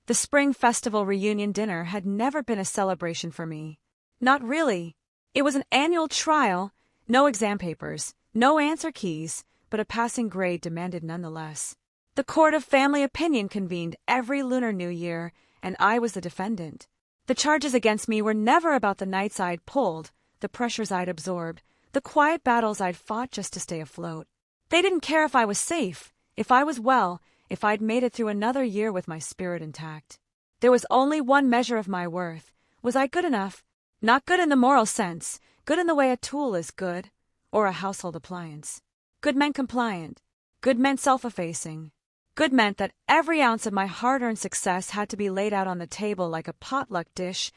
The spring festival reunion dinner had never been a celebration for me. Not really. It was an annual trial, no exam papers, no answer keys, but a passing grade demanded nonetheless. The court of family opinion convened every Lunar New Year, and I was the defendant. The charges against me were never about the nights I'd pulled, the pressures I'd absorbed, the quiet battles I'd fought just to stay afloat. They didn't care if I was safe, if I was well, if I'd made it through another year with my spirit intact. There was only one measure of my worth. Was I good enough? Not good in the moral sense, good in the way a tool is good, or a household appliance. Good meant compliant. Good meant self-effacing. Good meant that every ounce of my hard-earned success had to be laid out on the table like a potluck dish,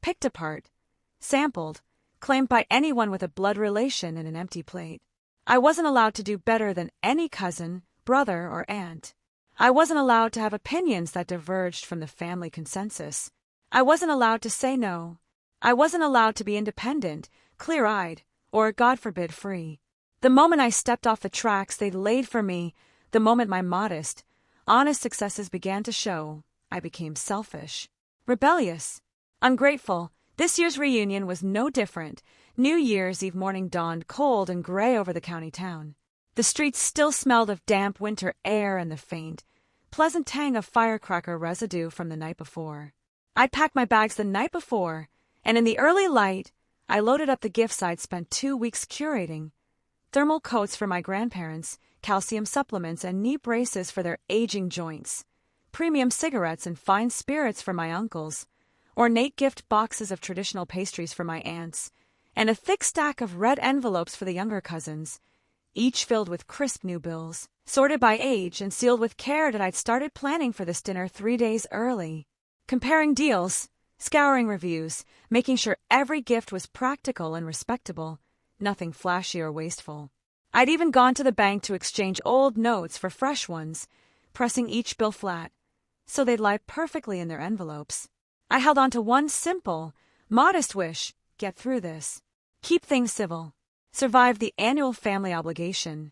picked apart, sampled, claimed by anyone with a blood relation in an empty plate. I wasn't allowed to do better than any cousin, brother, or aunt. I wasn't allowed to have opinions that diverged from the family consensus. I wasn't allowed to say no. I wasn't allowed to be independent, clear-eyed, or, God forbid, free. The moment I stepped off the tracks they'd laid for me, the moment my modest, honest successes began to show, I became selfish, rebellious, ungrateful. This year's reunion was no different. New Year's Eve morning dawned cold and gray over the county town. The streets still smelled of damp winter air and the faint, pleasant tang of firecracker residue from the night before. I'd packed my bags the night before, and in the early light, I loaded up the gifts I'd spent 2 weeks curating. Thermal coats for my grandparents, calcium supplements and knee braces for their aging joints, premium cigarettes and fine spirits for my uncles, ornate gift boxes of traditional pastries for my aunts, and a thick stack of red envelopes for the younger cousins, each filled with crisp new bills, sorted by age and sealed with care that I'd started planning for this dinner 3 days early. Comparing deals, scouring reviews, making sure every gift was practical and respectable, nothing flashy or wasteful. I'd even gone to the bank to exchange old notes for fresh ones, pressing each bill flat, so they'd lie perfectly in their envelopes. I held on to one simple, modest wish: get through this. Keep things civil. Survive the annual family obligation.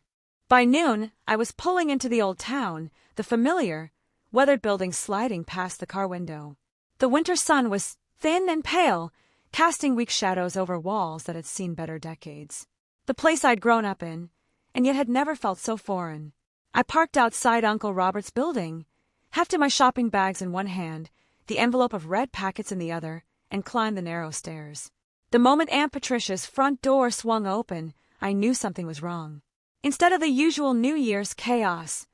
By noon, I was pulling into the old town, the familiar, weathered building sliding past the car window. The winter sun was thin and pale, casting weak shadows over walls that had seen better decades. The place I'd grown up in, and yet had never felt so foreign. I parked outside Uncle Robert's building, hefted my shopping bags in one hand, the envelope of red packets in the other, and climbed the narrow stairs. The moment Aunt Patricia's front door swung open, I knew something was wrong. Instead of the usual New Year's chaos,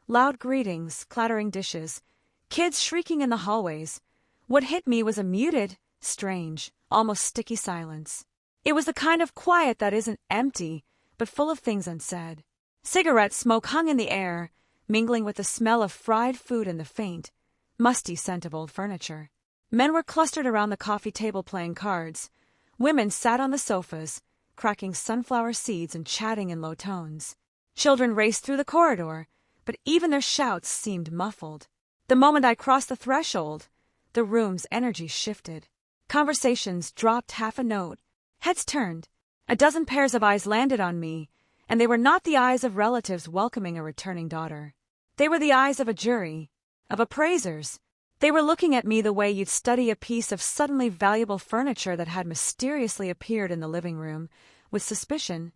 loud greetings, clattering dishes, kids shrieking in the hallways, what hit me was a muted, strange, almost sticky silence. It was the kind of quiet that isn't empty, but full of things unsaid. Cigarette smoke hung in the air, mingling with the smell of fried food and the faint, musty scent of old furniture. Men were clustered around the coffee table playing cards. Women sat on the sofas, cracking sunflower seeds and chatting in low tones. Children raced through the corridor, but even their shouts seemed muffled. The moment I crossed the threshold, the room's energy shifted. Conversations dropped half a note. Heads turned. A dozen pairs of eyes landed on me, and they were not the eyes of relatives welcoming a returning daughter. They were the eyes of a jury, of appraisers. They were looking at me the way you'd study a piece of suddenly valuable furniture that had mysteriously appeared in the living room, with suspicion,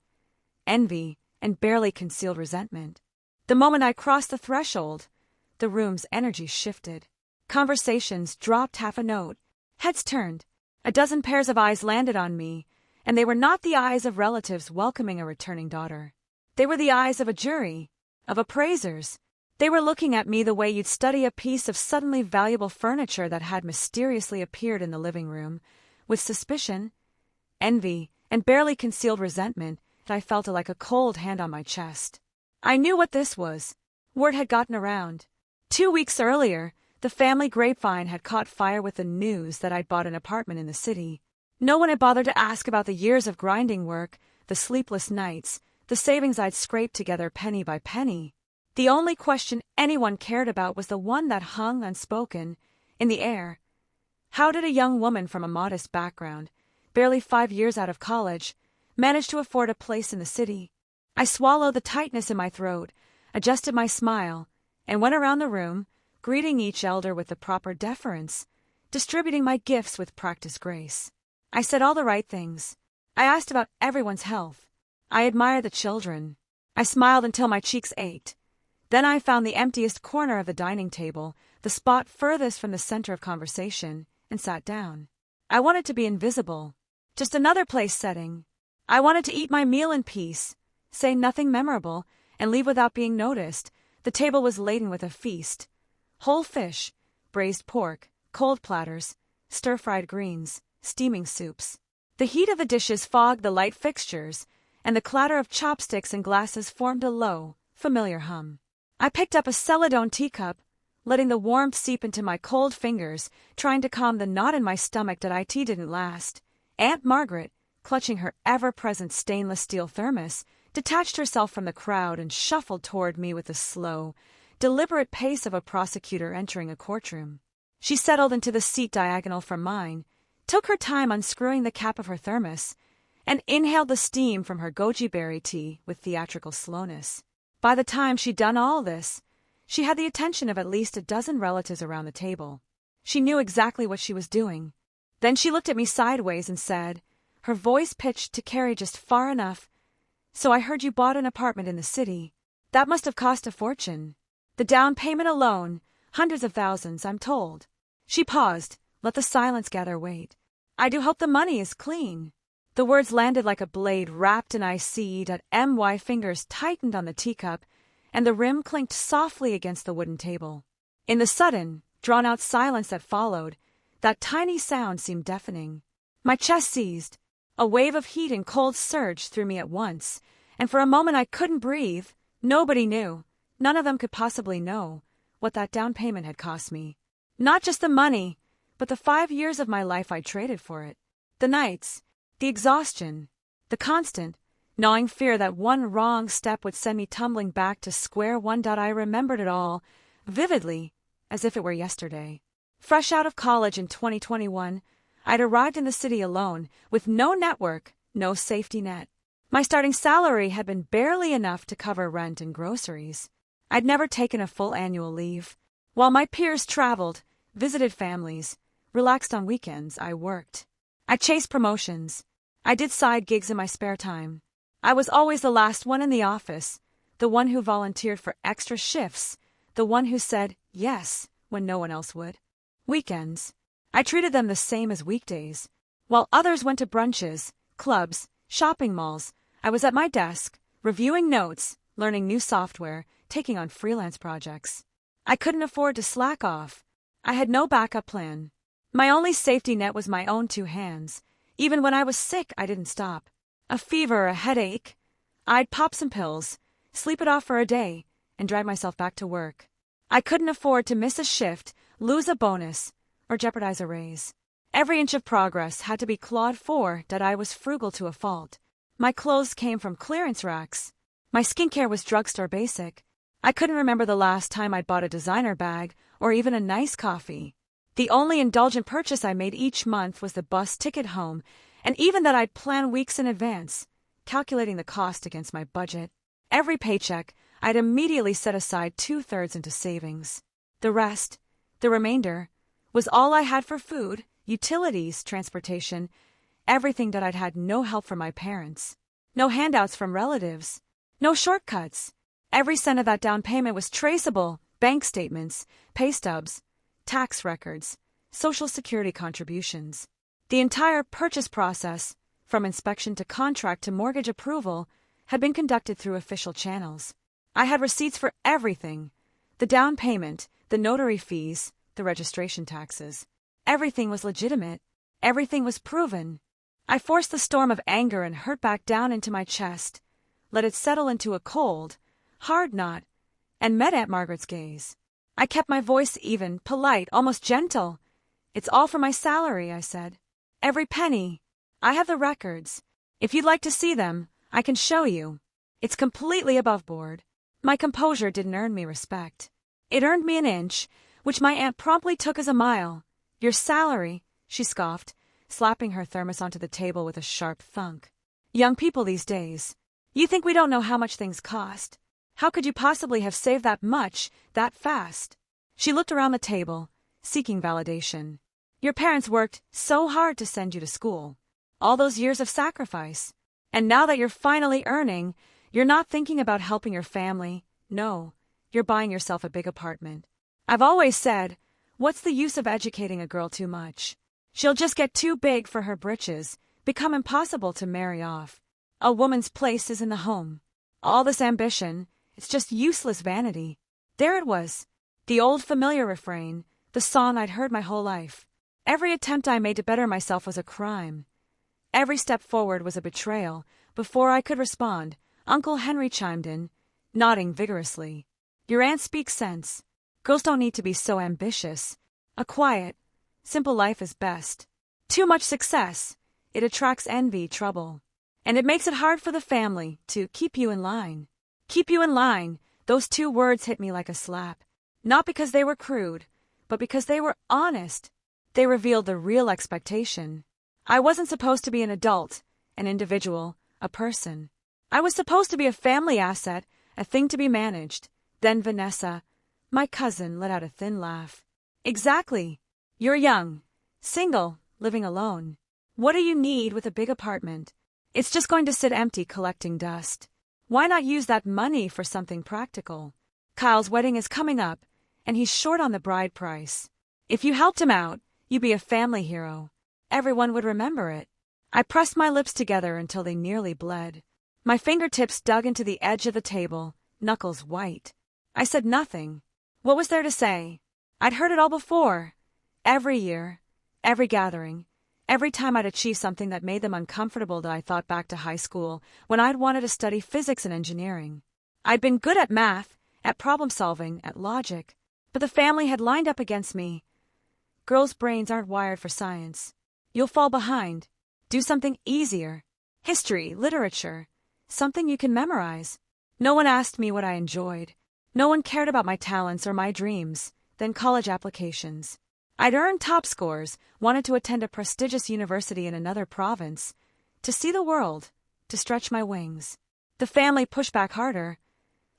envy, and barely concealed resentment. The moment I crossed the threshold, the room's energy shifted. Conversations dropped half a note. Heads turned. A dozen pairs of eyes landed on me, and they were not the eyes of relatives welcoming a returning daughter. They were the eyes of a jury, of appraisers. They were looking at me the way you'd study a piece of suddenly valuable furniture that had mysteriously appeared in the living room, with suspicion, envy, and barely concealed resentment. That I felt like a cold hand on my chest. I knew what this was. Word had gotten around. 2 weeks earlier, the family grapevine had caught fire with the news that I'd bought an apartment in the city. No one had bothered to ask about the years of grinding work, the sleepless nights, the savings I'd scraped together penny by penny. The only question anyone cared about was the one that hung unspoken, in the air. How did a young woman from a modest background, barely 5 years out of college, manage to afford a place in the city? I swallowed the tightness in my throat, adjusted my smile, and went around the room, greeting each elder with the proper deference, distributing my gifts with practiced grace. I said all the right things. I asked about everyone's health. I admired the children. I smiled until my cheeks ached. Then I found the emptiest corner of the dining table, the spot furthest from the center of conversation, and sat down. I wanted to be invisible. Just another place setting. I wanted to eat my meal in peace, say nothing memorable, and leave without being noticed. The table was laden with a feast. Whole fish, braised pork, cold platters, stir-fried greens, steaming soups. The heat of the dishes fogged the light fixtures, and the clatter of chopsticks and glasses formed a low, familiar hum. I picked up a Celadone teacup, letting the warmth seep into my cold fingers, trying to calm the knot in my stomach that tea didn't last. Aunt Margaret, clutching her ever-present stainless steel thermos, detached herself from the crowd and shuffled toward me with the slow, deliberate pace of a prosecutor entering a courtroom. She settled into the seat diagonal from mine, took her time unscrewing the cap of her thermos, and inhaled the steam from her goji berry tea with theatrical slowness. By the time she'd done all this, she had the attention of at least a dozen relatives around the table. She knew exactly what she was doing. Then she looked at me sideways and said, her voice pitched to carry just far enough, "So I heard you bought an apartment in the city. That must have cost a fortune. The down payment alone, hundreds of thousands, I'm told." She paused, let the silence gather weight. "I do hope the money is clean." The words landed like a blade wrapped in my fingers tightened on the teacup, and the rim clinked softly against the wooden table. In the sudden, drawn-out silence that followed, that tiny sound seemed deafening. My chest seized. A wave of heat and cold surged through me at once, and for a moment I couldn't breathe. Nobody knew, none of them could possibly know, what that down payment had cost me. Not just the money, but the 5 years of my life I traded for it. The nights, the exhaustion, the constant, gnawing fear that one wrong step would send me tumbling back to square one. I remembered it all, vividly, as if it were yesterday. Fresh out of college in 2021, I'd arrived in the city alone, with no network, no safety net. My starting salary had been barely enough to cover rent and groceries. I'd never taken a full annual leave. While my peers traveled, visited families, relaxed on weekends, I worked. I chased promotions. I did side gigs in my spare time. I was always the last one in the office, the one who volunteered for extra shifts, the one who said yes when no one else would. Weekends, I treated them the same as weekdays. While others went to brunches, clubs, shopping malls, I was at my desk, reviewing notes, learning new software, taking on freelance projects. I couldn't afford to slack off. I had no backup plan. My only safety net was my own 2 hands. Even when I was sick, I didn't stop. A fever, a headache. I'd pop some pills, sleep it off for a day, and drive myself back to work. I couldn't afford to miss a shift, lose a bonus, or jeopardize a raise. Every inch of progress had to be clawed for. That I was frugal to a fault. My clothes came from clearance racks. My skincare was drugstore basic. I couldn't remember the last time I'd bought a designer bag or even a nice coffee. The only indulgent purchase I made each month was the bus ticket home, and even that I'd plan weeks in advance, calculating the cost against my budget. Every paycheck, I'd immediately set aside 2/3 into savings. The rest, the remainder, was all I had for food, utilities, transportation, everything that I'd had no help from my parents. No handouts from relatives. No shortcuts. Every cent of that down payment was traceable: bank statements, pay stubs, tax records, Social Security contributions. The entire purchase process, from inspection to contract to mortgage approval, had been conducted through official channels. I had receipts for everything: the down payment, the notary fees, the registration taxes. Everything was legitimate. Everything was proven. I forced the storm of anger and hurt back down into my chest, let it settle into a cold, hard knot, and met Aunt Margaret's gaze. I kept my voice even, polite, almost gentle. "It's all for my salary," I said. "Every penny. I have the records. If you'd like to see them, I can show you. It's completely above board." My composure didn't earn me respect. It earned me an inch, which my aunt promptly took as a mile. "Your salary," she scoffed, slapping her thermos onto the table with a sharp thunk. "Young people these days. You think we don't know how much things cost. How could you possibly have saved that much, that fast?" She looked around the table, seeking validation. Your parents worked so hard to send you to school. All those years of sacrifice. And now that you're finally earning, you're not thinking about helping your family. No, you're buying yourself a big apartment. I've always said, what's the use of educating a girl too much? She'll just get too big for her britches, become impossible to marry off. A woman's place is in the home. All this ambition, it's just useless vanity. There it was. The old familiar refrain, the song I'd heard my whole life. Every attempt I made to better myself was a crime. Every step forward was a betrayal. Before I could respond, Uncle Henry chimed in, nodding vigorously. Your aunt speaks sense. Girls don't need to be so ambitious. A quiet, simple life is best. Too much success. It attracts envy, trouble. And it makes it hard for the family to keep you in line. Keep you in line. Those two words hit me like a slap. Not because they were crude, but because they were honest. They revealed the real expectation. I wasn't supposed to be an adult, an individual, a person. I was supposed to be a family asset, a thing to be managed. Then Vanessa, my cousin, let out a thin laugh. Exactly. You're young, single, living alone. What do you need with a big apartment? It's just going to sit empty collecting dust. Why not use that money for something practical? Kyle's wedding is coming up, and he's short on the bride price. If you helped him out, you'd be a family hero. Everyone would remember it. I pressed my lips together until they nearly bled. My fingertips dug into the edge of the table, knuckles white. I said nothing. What was there to say? I'd heard it all before. Every year, every gathering, every time I'd achieve something that made them uncomfortable. I thought back to high school, when I'd wanted to study physics and engineering. I'd been good at math, at problem solving, at logic. But the family had lined up against me. Girls' brains aren't wired for science. You'll fall behind. Do something easier. History, literature. Something you can memorize. No one asked me what I enjoyed. No one cared about my talents or my dreams. Then college applications. I'd earned top scores, wanted to attend a prestigious university in another province. To see the world. To stretch my wings. The family pushed back harder.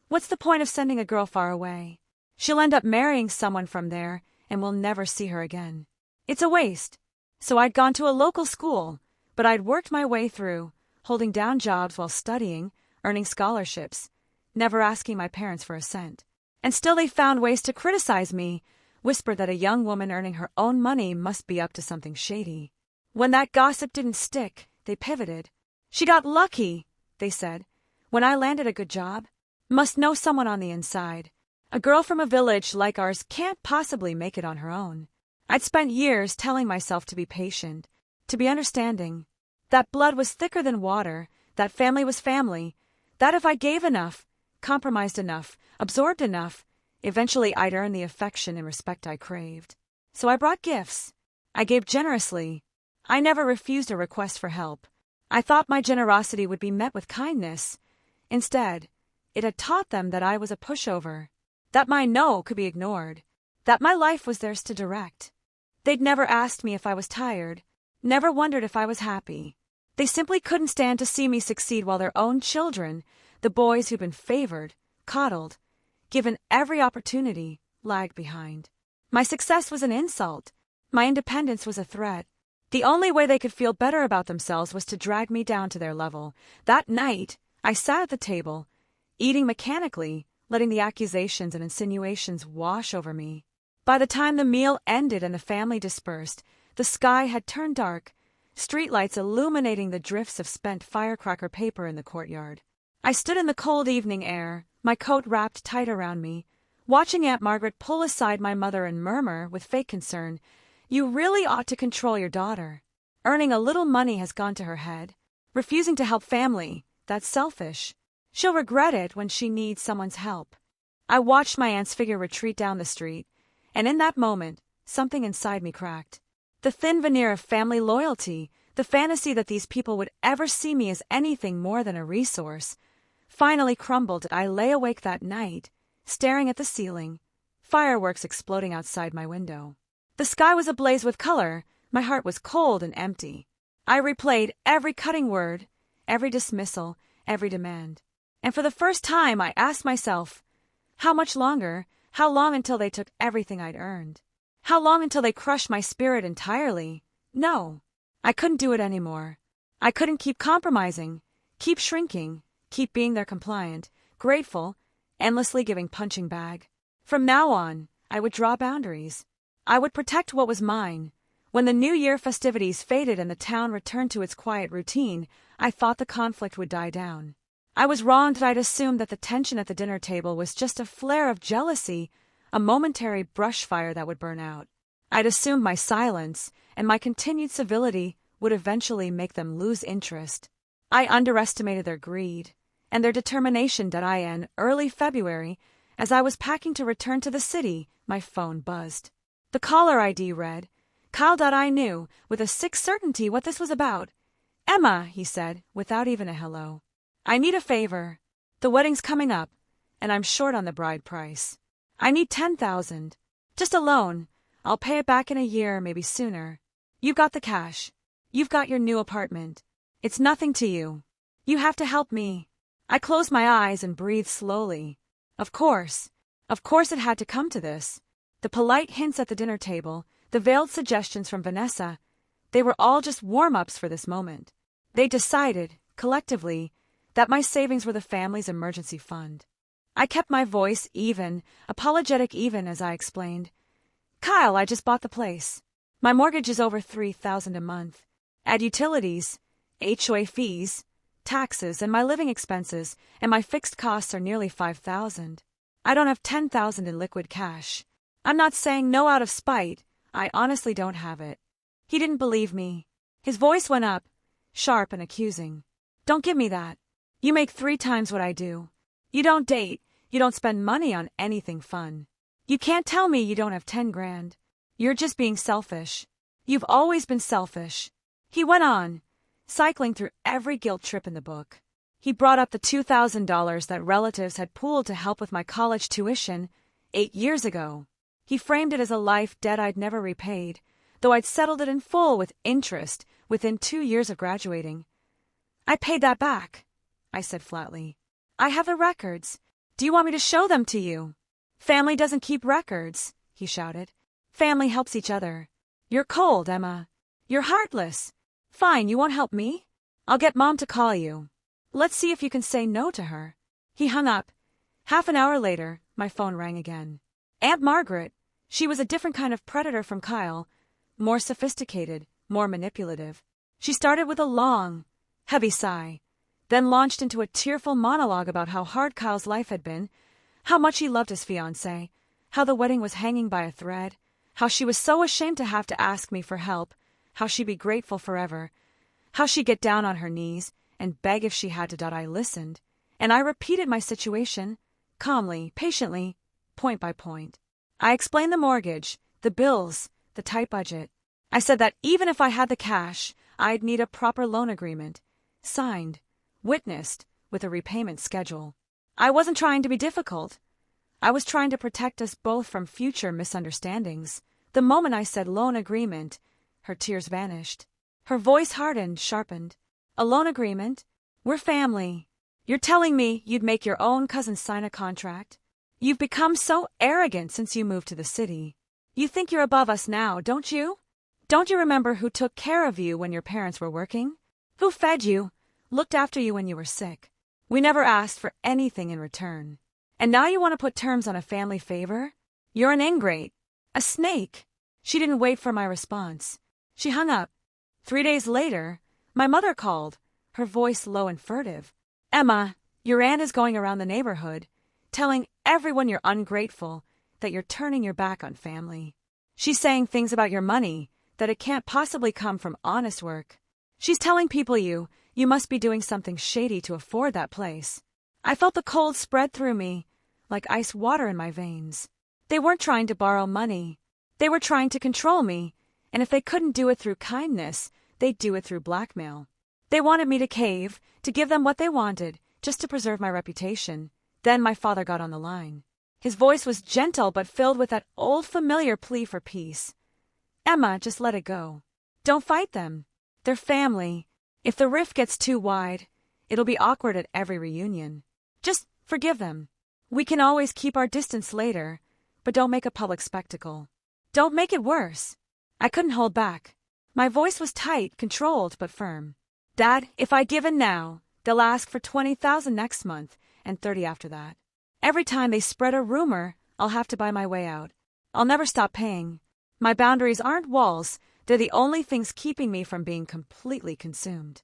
What's the point of sending a girl far away? She'll end up marrying someone from there, and we'll never see her again. It's a waste. So I'd gone to a local school, but I'd worked my way through, holding down jobs while studying, earning scholarships, never asking my parents for a cent. And still they found ways to criticize me, whispered that a young woman earning her own money must be up to something shady. When that gossip didn't stick, they pivoted. She got lucky, they said. When I landed a good job, must know someone on the inside. A girl from a village like ours can't possibly make it on her own. I'd spent years telling myself to be patient, to be understanding. That blood was thicker than water, that family was family, that if I gave enough, compromised enough, absorbed enough, eventually I'd earn the affection and respect I craved. So I brought gifts. I gave generously. I never refused a request for help. I thought my generosity would be met with kindness. Instead, it had taught them that I was a pushover, that my no could be ignored, that my life was theirs to direct. They'd never asked me if I was tired, never wondered if I was happy. They simply couldn't stand to see me succeed while their own children, the boys who'd been favored, coddled, given every opportunity, lagged behind. My success was an insult. My independence was a threat. The only way they could feel better about themselves was to drag me down to their level. That night, I sat at the table, eating mechanically, letting the accusations and insinuations wash over me. By the time the meal ended and the family dispersed, the sky had turned dark, streetlights illuminating the drifts of spent firecracker paper in the courtyard. I stood in the cold evening air, my coat wrapped tight around me, watching Aunt Margaret pull aside my mother and murmur with fake concern, "You really ought to control your daughter. Earning a little money has gone to her head. Refusing to help family, that's selfish. She'll regret it when she needs someone's help." I watched my aunt's figure retreat down the street, and in that moment, something inside me cracked. The thin veneer of family loyalty, the fantasy that these people would ever see me as anything more than a resource, finally crumbled. I lay awake that night, staring at the ceiling, fireworks exploding outside my window. The sky was ablaze with color, my heart was cold and empty. I replayed every cutting word, every dismissal, every demand. And for the first time I asked myself, how much longer, How long until they took everything I'd earned? How long until they crushed my spirit entirely? No. I couldn't do it anymore. I couldn't keep compromising, keep shrinking, keep being their compliant, grateful, endlessly giving punching bag. From now on, I would draw boundaries. I would protect what was mine. When the New Year festivities faded and the town returned to its quiet routine, I thought the conflict would die down. I was wrong that I'd assumed that the tension at the dinner table was just a flare of jealousy, a momentary brush fire that would burn out. I'd assumed my silence and my continued civility would eventually make them lose interest. I underestimated their greed and their determination that in early February, as I was packing to return to the city, my phone buzzed. The caller ID read, Kyle. I knew, with a sick certainty, what this was about. Emma, he said, without even a hello. I need a favor. The wedding's coming up, and I'm short on the bride price. I need $10,000. Just a loan. I'll pay it back in a year, maybe sooner. You've got the cash. You've got your new apartment. It's nothing to you. You have to help me. I closed my eyes and breathed slowly. Of course it had to come to this. The polite hints at the dinner table, the veiled suggestions from Vanessa, they were all just warm-ups for this moment. They decided, collectively, that my savings were the family's emergency fund. I kept my voice even, apologetic even, as I explained. Kyle, I just bought the place. My mortgage is over $3,000 a month. Add utilities, HOA fees, taxes, and my living expenses, and my fixed costs are nearly $5,000. I don't have $10,000 in liquid cash. I'm not saying no out of spite. I honestly don't have it. He didn't believe me. His voice went up, sharp and accusing. Don't give me that. You make 3 times what I do. You don't date. You don't spend money on anything fun. You can't tell me you don't have 10 grand. You're just being selfish. You've always been selfish. He went on, cycling through every guilt trip in the book. He brought up the $2,000 that relatives had pooled to help with my college tuition 8 years ago. He framed it as a life debt I'd never repaid, though I'd settled it in full with interest within 2 years of graduating. I paid that back, I said flatly. I have the records. Do you want me to show them to you? Family doesn't keep records, he shouted. Family helps each other. You're cold, Emma. You're heartless. Fine, you won't help me? I'll get Mom to call you. Let's see if you can say no to her. He hung up. Half an hour later, my phone rang again. Aunt Margaret. She was a different kind of predator from Kyle, more sophisticated, more manipulative. She started with a long, heavy sigh, then launched into a tearful monologue about how hard Kyle's life had been, how much he loved his fiancée, how the wedding was hanging by a thread, how she was so ashamed to have to ask me for help, how she'd be grateful forever, how she'd get down on her knees and beg if she had to. I listened, and I repeated my situation, calmly, patiently, point by point. I explained the mortgage, the bills, the tight budget. I said that even if I had the cash, I'd need a proper loan agreement, signed, witnessed, with a repayment schedule. I wasn't trying to be difficult. I was trying to protect us both from future misunderstandings. The moment I said loan agreement, her tears vanished. Her voice hardened, sharpened. A loan agreement? We're family. You're telling me you'd make your own cousin sign a contract? You've become so arrogant since you moved to the city. You think you're above us now, don't you? Don't you remember who took care of you when your parents were working? Who fed you, looked after you when you were sick? We never asked for anything in return. And now you want to put terms on a family favor? You're an ingrate. A snake. She didn't wait for my response. She hung up. 3 days later, my mother called, her voice low and furtive. Emma, your aunt is going around the neighborhood, telling everyone you're ungrateful, that you're turning your back on family. She's saying things about your money, that it can't possibly come from honest work. She's telling people you must be doing something shady to afford that place. I felt the cold spread through me, like ice water in my veins. They weren't trying to borrow money. They were trying to control me, and if they couldn't do it through kindness, they'd do it through blackmail. They wanted me to cave, to give them what they wanted, just to preserve my reputation. Then my father got on the line. His voice was gentle but filled with that old familiar plea for peace. Emma, just let it go. Don't fight them. They're family. If the rift gets too wide, it'll be awkward at every reunion. Just forgive them. We can always keep our distance later. but don't make a public spectacle. Don't make it worse. I couldn't hold back. My voice was tight, controlled, but firm. Dad, if I give in now, they'll ask for $20,000 next month and $30,000 after that. Every time they spread a rumor, I'll have to buy my way out. I'll never stop paying. My boundaries aren't walls, they're the only things keeping me from being completely consumed.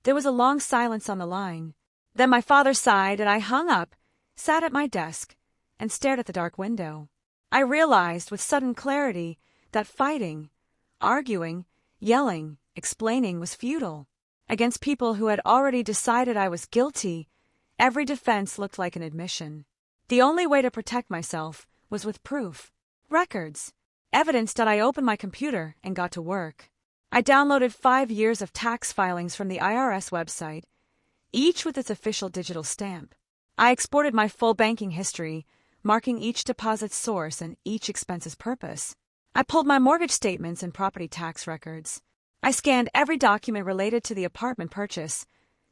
There was a long silence on the line. Then my father sighed and I hung up, sat at my desk, and stared at the dark window. I realized with sudden clarity that fighting, arguing, yelling, explaining was futile. Against people who had already decided I was guilty, every defense looked like an admission. The only way to protect myself was with proof. Records. Evidence that I opened my computer and got to work. I downloaded 5 years of tax filings from the IRS website, each with its official digital stamp. I exported my full banking history, marking each deposit's source and each expense's purpose. I pulled my mortgage statements and property tax records. I scanned every document related to the apartment purchase,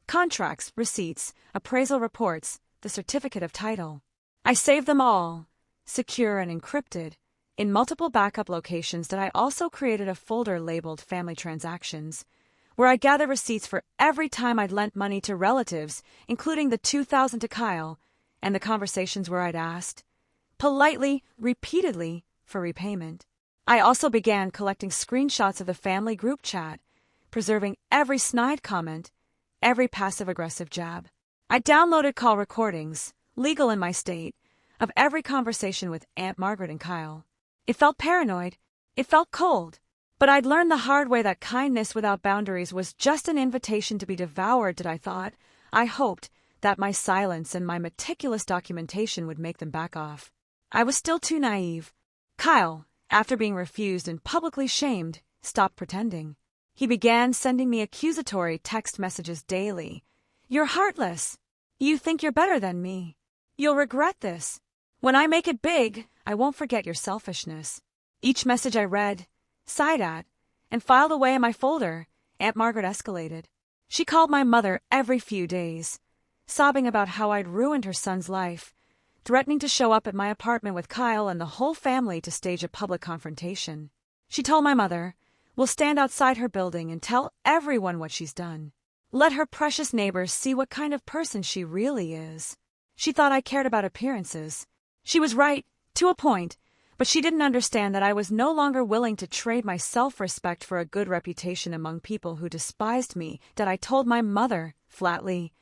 contracts, receipts, appraisal reports, the certificate of title. I saved them all, secure and encrypted, in multiple backup locations that I also created a folder labeled Family Transactions, where I gathered receipts for every time I'd lent money to relatives, including the $2,000 to Kyle, and the conversations where I'd asked, politely, repeatedly, for repayment. I also began collecting screenshots of the family group chat, preserving every snide comment, every passive-aggressive jab. I downloaded call recordings, legal in my state, of every conversation with Aunt Margaret and Kyle. It felt paranoid. It felt cold. But I'd learned the hard way that kindness without boundaries was just an invitation to be devoured, I thought. I hoped that my silence and my meticulous documentation would make them back off. I was still too naive. Kyle, after being refused and publicly shamed, stopped pretending. He began sending me accusatory text messages daily. You're heartless. You think you're better than me. You'll regret this. When I make it big, I won't forget your selfishness. Each message I read, sighed at, and filed away in my folder, Aunt Margaret escalated. She called my mother every few days, sobbing about how I'd ruined her son's life, threatening to show up at my apartment with Kyle and the whole family to stage a public confrontation. She told my mother, we'll stand outside her building and tell everyone what she's done. Let her precious neighbors see what kind of person she really is. She thought I cared about appearances. She was right, to a point, but she didn't understand that I was no longer willing to trade my self-respect for a good reputation among people who despised me, that I told my mother, flatly,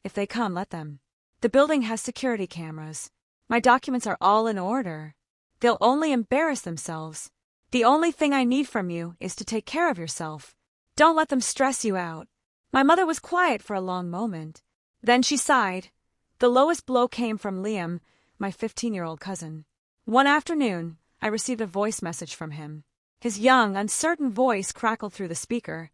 if they come, let them. The building has security cameras. My documents are all in order. They'll only embarrass themselves. The only thing I need from you is to take care of yourself. Don't let them stress you out. My mother was quiet for a long moment. Then she sighed. The lowest blow came from Liam, my 15-year-old cousin. One afternoon, I received a voice message from him. His young, uncertain voice crackled through the speaker.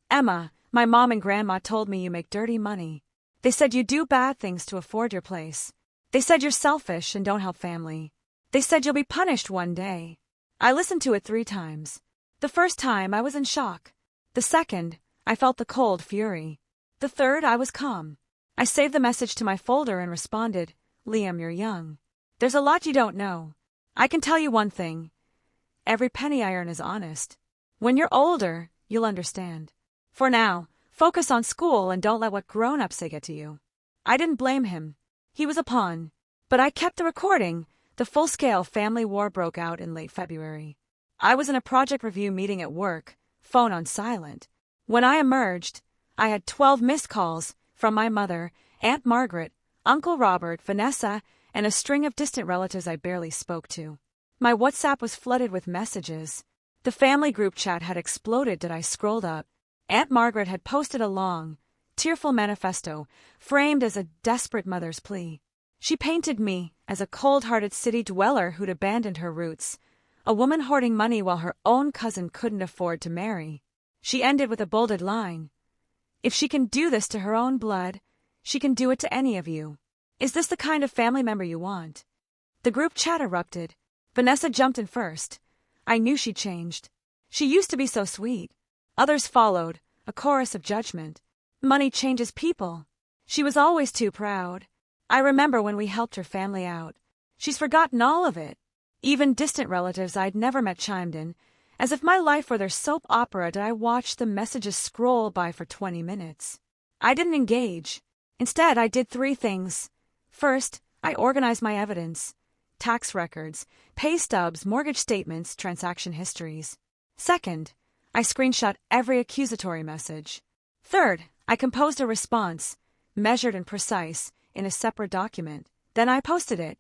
Emma, my mom and grandma told me you make dirty money. They said you do bad things to afford your place. They said you're selfish and don't help family. They said you'll be punished one day. I listened to it 3 times. The first time, I was in shock. The second, I felt the cold fury. The third, I was calm. I saved the message to my folder and responded, Liam, you're young. There's a lot you don't know. I can tell you one thing. Every penny I earn is honest. When you're older, you'll understand. For now, focus on school and don't let what grown-ups say get to you. I didn't blame him. He was a pawn. But I kept the recording. The full-scale family war broke out in late February. I was in a project review meeting at work, phone on silent. When I emerged, I had 12 missed calls from my mother, Aunt Margaret, Uncle Robert, Vanessa, and a string of distant relatives I barely spoke to. My WhatsApp was flooded with messages. The family group chat had exploded. I scrolled up. Aunt Margaret had posted a long, tearful manifesto, framed as a desperate mother's plea. She painted me as a cold-hearted city dweller who'd abandoned her roots, a woman hoarding money while her own cousin couldn't afford to marry. She ended with a bolded line. If she can do this to her own blood, she can do it to any of you. Is this the kind of family member you want? The group chat erupted. Vanessa jumped in first. I knew she'd changed. She used to be so sweet. Others followed, a chorus of judgment. Money changes people. She was always too proud. I remember when we helped her family out. She's forgotten all of it. Even distant relatives I'd never met chimed in, as if my life were their soap opera. Did I watch the messages scroll by for 20 minutes? I didn't engage. Instead, I did 3 things. First, I organized my evidence: tax records, pay stubs, mortgage statements, transaction histories. Second, I screenshot every accusatory message. Third, I composed a response, measured and precise, in a separate document. Then I posted it.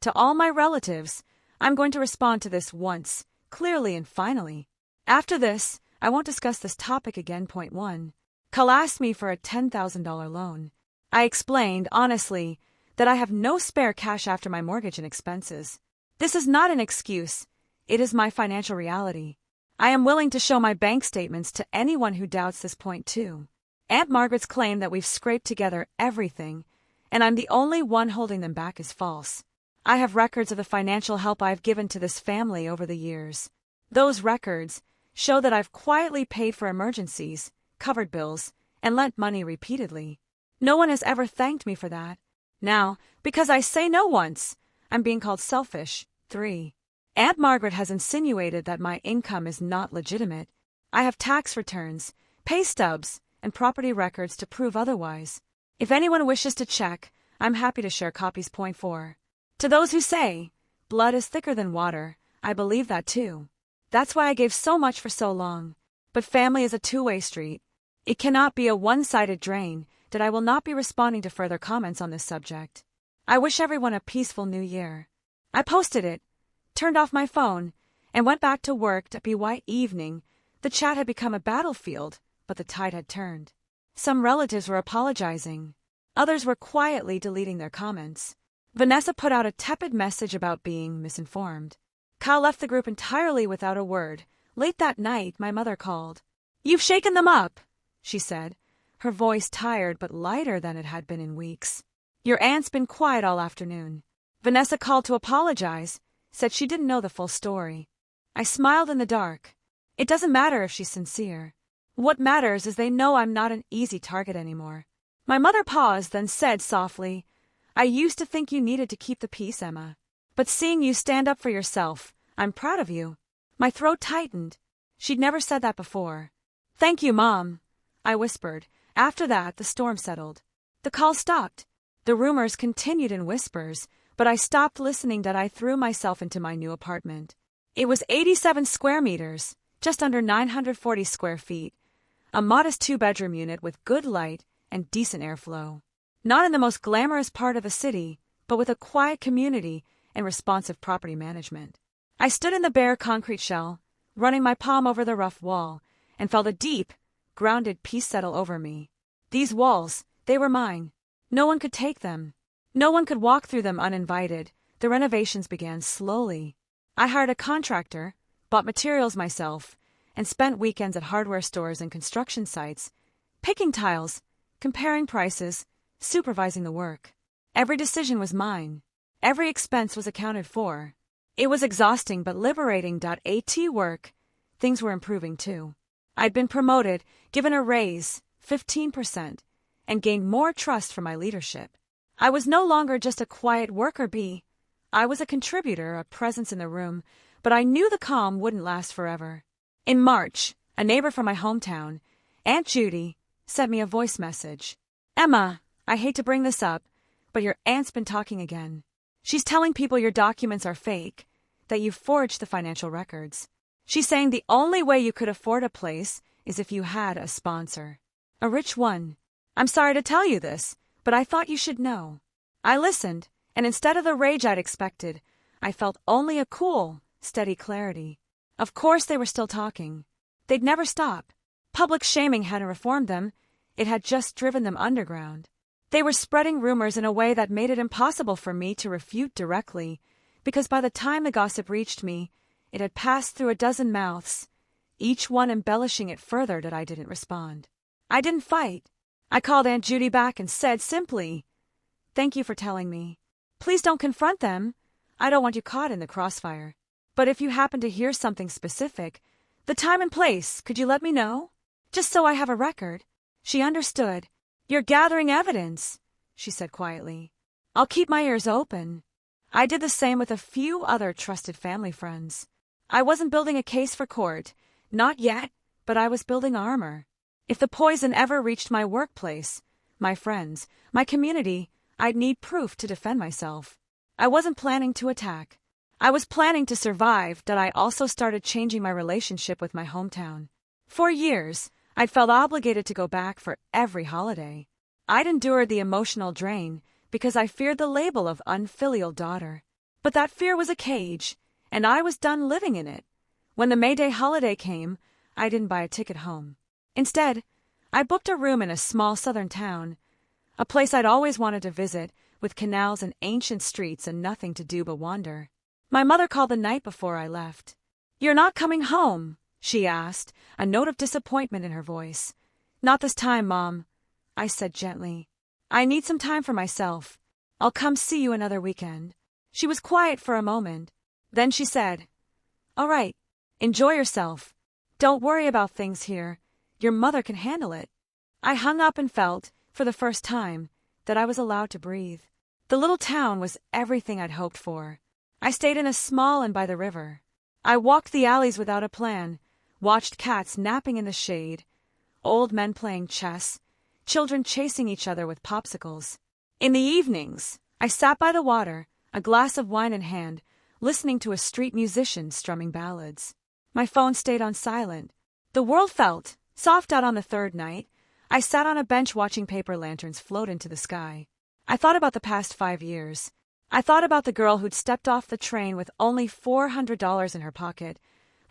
To all my relatives, I'm going to respond to this once, clearly and finally. After this, I won't discuss this topic again. Point 1. Cal asked me for a $10,000 loan. I explained, honestly, that I have no spare cash after my mortgage and expenses. This is not an excuse. It is my financial reality. I am willing to show my bank statements to anyone who doubts this. Point 2. Aunt Margaret's claim that we've scraped together everything, and I'm the only one holding them back, is false. I have records of the financial help I've given to this family over the years. Those records show that I've quietly paid for emergencies, covered bills, and lent money repeatedly. No one has ever thanked me for that. Now, because I say no once, I'm being called selfish. 3. Aunt Margaret has insinuated that my income is not legitimate. I have tax returns, pay stubs, and property records to prove otherwise. If anyone wishes to check, I'm happy to share copies. Point 4. To those who say, blood is thicker than water, I believe that too. That's why I gave so much for so long. But family is a two-way street. It cannot be a one-sided drain. That I will not be responding to further comments on this subject. I wish everyone a peaceful new year. I posted it, turned off my phone, and went back to work. By evening, the chat had become a battlefield, but the tide had turned. Some relatives were apologizing. Others were quietly deleting their comments. Vanessa put out a tepid message about being misinformed. Cal left the group entirely without a word. Late that night, my mother called. "You've shaken them up," she said, her voice tired but lighter than it had been in weeks. "Your aunt's been quiet all afternoon." Vanessa called to apologize, said she didn't know the full story. I smiled in the dark. It doesn't matter if she's sincere. What matters is they know I'm not an easy target anymore. My mother paused, then said softly, "I used to think you needed to keep the peace, Emma. But seeing you stand up for yourself, I'm proud of you." My throat tightened. She'd never said that before. "Thank you, Mom," I whispered. After that, the storm settled. The call stopped. The rumors continued in whispers, but I stopped listening. I threw myself into my new apartment. It was 87 square meters, just under 940 square feet, a modest 2-bedroom unit with good light and decent airflow. Not in the most glamorous part of the city, but with a quiet community and responsive property management. I stood in the bare concrete shell, running my palm over the rough wall, and felt a deep, grounded peace settle over me. These walls, they were mine. No one could take them. No one could walk through them uninvited. The renovations began slowly. I hired a contractor, bought materials myself, and spent weekends at hardware stores and construction sites, picking tiles, comparing prices, supervising the work. Every decision was mine. Every expense was accounted for. It was exhausting but liberating. At work, things were improving too. I'd been promoted, given a raise, 15%, and gained more trust from my leadership. I was no longer just a quiet worker bee. I was a contributor, a presence in the room, but I knew the calm wouldn't last forever. In March, a neighbor from my hometown, Aunt Judy, sent me a voice message. "Emma, I hate to bring this up, but your aunt's been talking again. She's telling people your documents are fake, that you forged the financial records. She's saying the only way you could afford a place is if you had a sponsor. A rich one. I'm sorry to tell you this, but I thought you should know." I listened, and instead of the rage I'd expected, I felt only a cool, steady clarity. Of course they were still talking. They'd never stop. Public shaming hadn't reformed them. It had just driven them underground. They were spreading rumors in a way that made it impossible for me to refute directly, because by the time the gossip reached me, it had passed through a dozen mouths, each one embellishing it further. That I didn't respond. I didn't fight. I called Aunt Judy back and said simply, "Thank you for telling me. Please don't confront them. I don't want you caught in the crossfire. But if you happen to hear something specific, the time and place, could you let me know? Just so I have a record." She understood. "You're gathering evidence," she said quietly. "I'll keep my ears open." I did the same with a few other trusted family friends. I wasn't building a case for court, not yet, but I was building armor. If the poison ever reached my workplace, my friends, my community, I'd need proof to defend myself. I wasn't planning to attack. I was planning to survive. That I also started changing my relationship with my hometown. For years, I'd felt obligated to go back for every holiday. I'd endured the emotional drain because I feared the label of unfilial daughter. But that fear was a cage, and I was done living in it. When the May Day holiday came, I didn't buy a ticket home. Instead, I booked a room in a small southern town, a place I'd always wanted to visit, with canals and ancient streets and nothing to do but wander. My mother called the night before I left. "You're not coming home?" she asked, a note of disappointment in her voice. "Not this time, Mom," I said gently. "I need some time for myself. I'll come see you another weekend." She was quiet for a moment. Then she said, "All right, enjoy yourself. Don't worry about things here. Your mother can handle it." I hung up and felt, for the first time, that I was allowed to breathe. The little town was everything I'd hoped for. I stayed in a small inn by the river. I walked the alleys without a plan, watched cats napping in the shade, old men playing chess, children chasing each other with popsicles. In the evenings, I sat by the water, a glass of wine in hand, listening to a street musician strumming ballads. My phone stayed on silent. The world felt soft out on the third night. I sat on a bench watching paper lanterns float into the sky. I thought about the past 5 years. I thought about the girl who'd stepped off the train with only $400 in her pocket,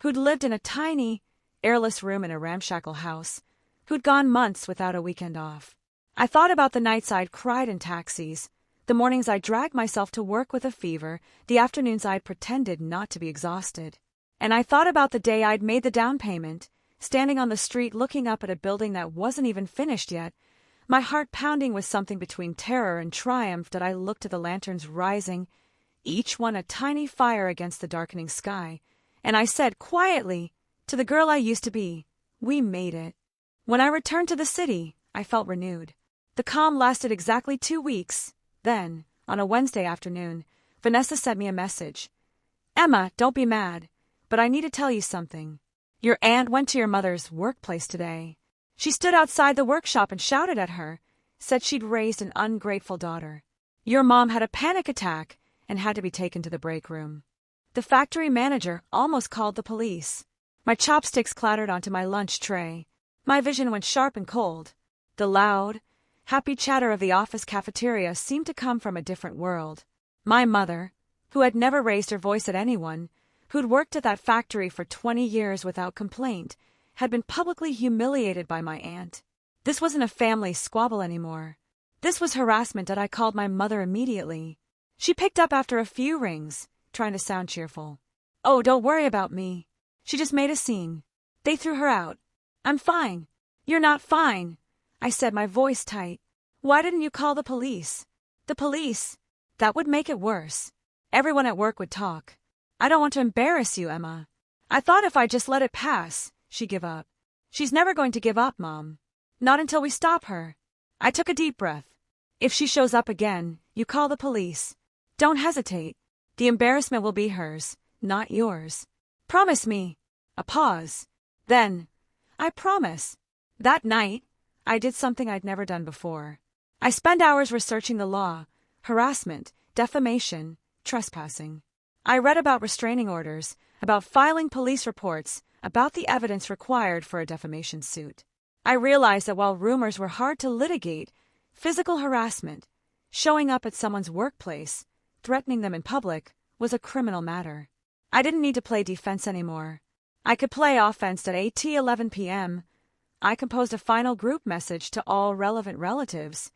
who'd lived in a tiny, airless room in a ramshackle house, who'd gone months without a weekend off. I thought about the nights I'd cried in taxis, the mornings I'd dragged myself to work with a fever, the afternoons I'd pretended not to be exhausted. And I thought about the day I'd made the down payment, standing on the street looking up at a building that wasn't even finished yet, my heart pounding with something between terror and triumph. That I looked at the lanterns rising, each one a tiny fire against the darkening sky, and I said quietly to the girl I used to be, "We made it." When I returned to the city, I felt renewed. The calm lasted exactly 2 weeks. Then, on a Wednesday afternoon, Vanessa sent me a message. "Emma, don't be mad, but I need to tell you something. Your aunt went to your mother's workplace today. She stood outside the workshop and shouted at her, said she'd raised an ungrateful daughter. Your mom had a panic attack and had to be taken to the break room. The factory manager almost called the police." My chopsticks clattered onto my lunch tray. My vision went sharp and cold. The loud, happy chatter of the office cafeteria seemed to come from a different world. My mother, who had never raised her voice at anyone, who'd worked at that factory for 20 years without complaint, had been publicly humiliated by my aunt. This wasn't a family squabble anymore. This was harassment. That I called my mother immediately. She picked up after a few rings, trying to sound cheerful. "Oh, don't worry about me. She just made a scene. They threw her out. I'm fine." "You're not fine," I said, my voice tight. "Why didn't you call the police?" "The police? That would make it worse. Everyone at work would talk." "I don't want to embarrass you, Emma." I thought if I just let it pass, she'd give up. "She's never going to give up, Mom. Not until we stop her." I took a deep breath. "If she shows up again, you call the police. Don't hesitate. The embarrassment will be hers, not yours. Promise me." A pause. Then, "I promise." That night, I did something I'd never done before. I spent hours researching the law, harassment, defamation, trespassing. I read about restraining orders, about filing police reports, about the evidence required for a defamation suit. I realized that while rumors were hard to litigate, physical harassment, showing up at someone's workplace, threatening them in public, was a criminal matter. I didn't need to play defense anymore. I could play offense. At 11 p.m., I composed a final group message to all relevant relatives.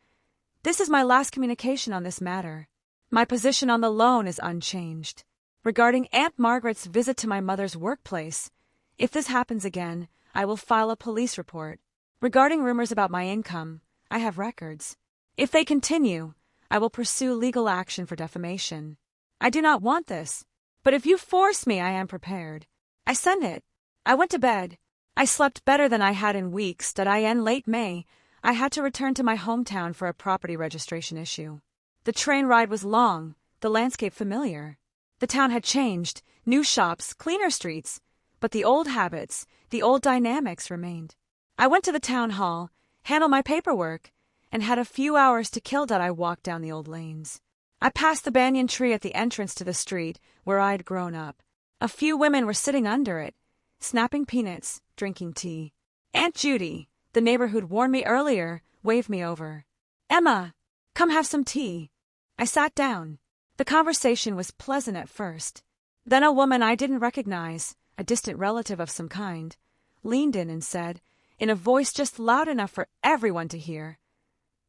"This is my last communication on this matter. My position on the loan is unchanged. Regarding Aunt Margaret's visit to my mother's workplace, if this happens again, I will file a police report. Regarding rumors about my income, I have records. If they continue, I will pursue legal action for defamation. I do not want this, but if you force me, I am prepared." I sent it. I went to bed. I slept better than I had in weeks. That I end late May, I had to return to my hometown for a property registration issue. The train ride was long, the landscape familiar. The town had changed, new shops, cleaner streets, but the old habits, the old dynamics remained. I went to the town hall, handled my paperwork, and had a few hours to kill that I walked down the old lanes. I passed the banyan tree at the entrance to the street where I'd grown up. A few women were sitting under it, snapping peanuts, drinking tea. Aunt Judy, the neighbor who'd warned me earlier, waved me over. "Emma, come have some tea." I sat down. The conversation was pleasant at first. Then a woman I didn't recognize, a distant relative of some kind, leaned in and said, in a voice just loud enough for everyone to hear,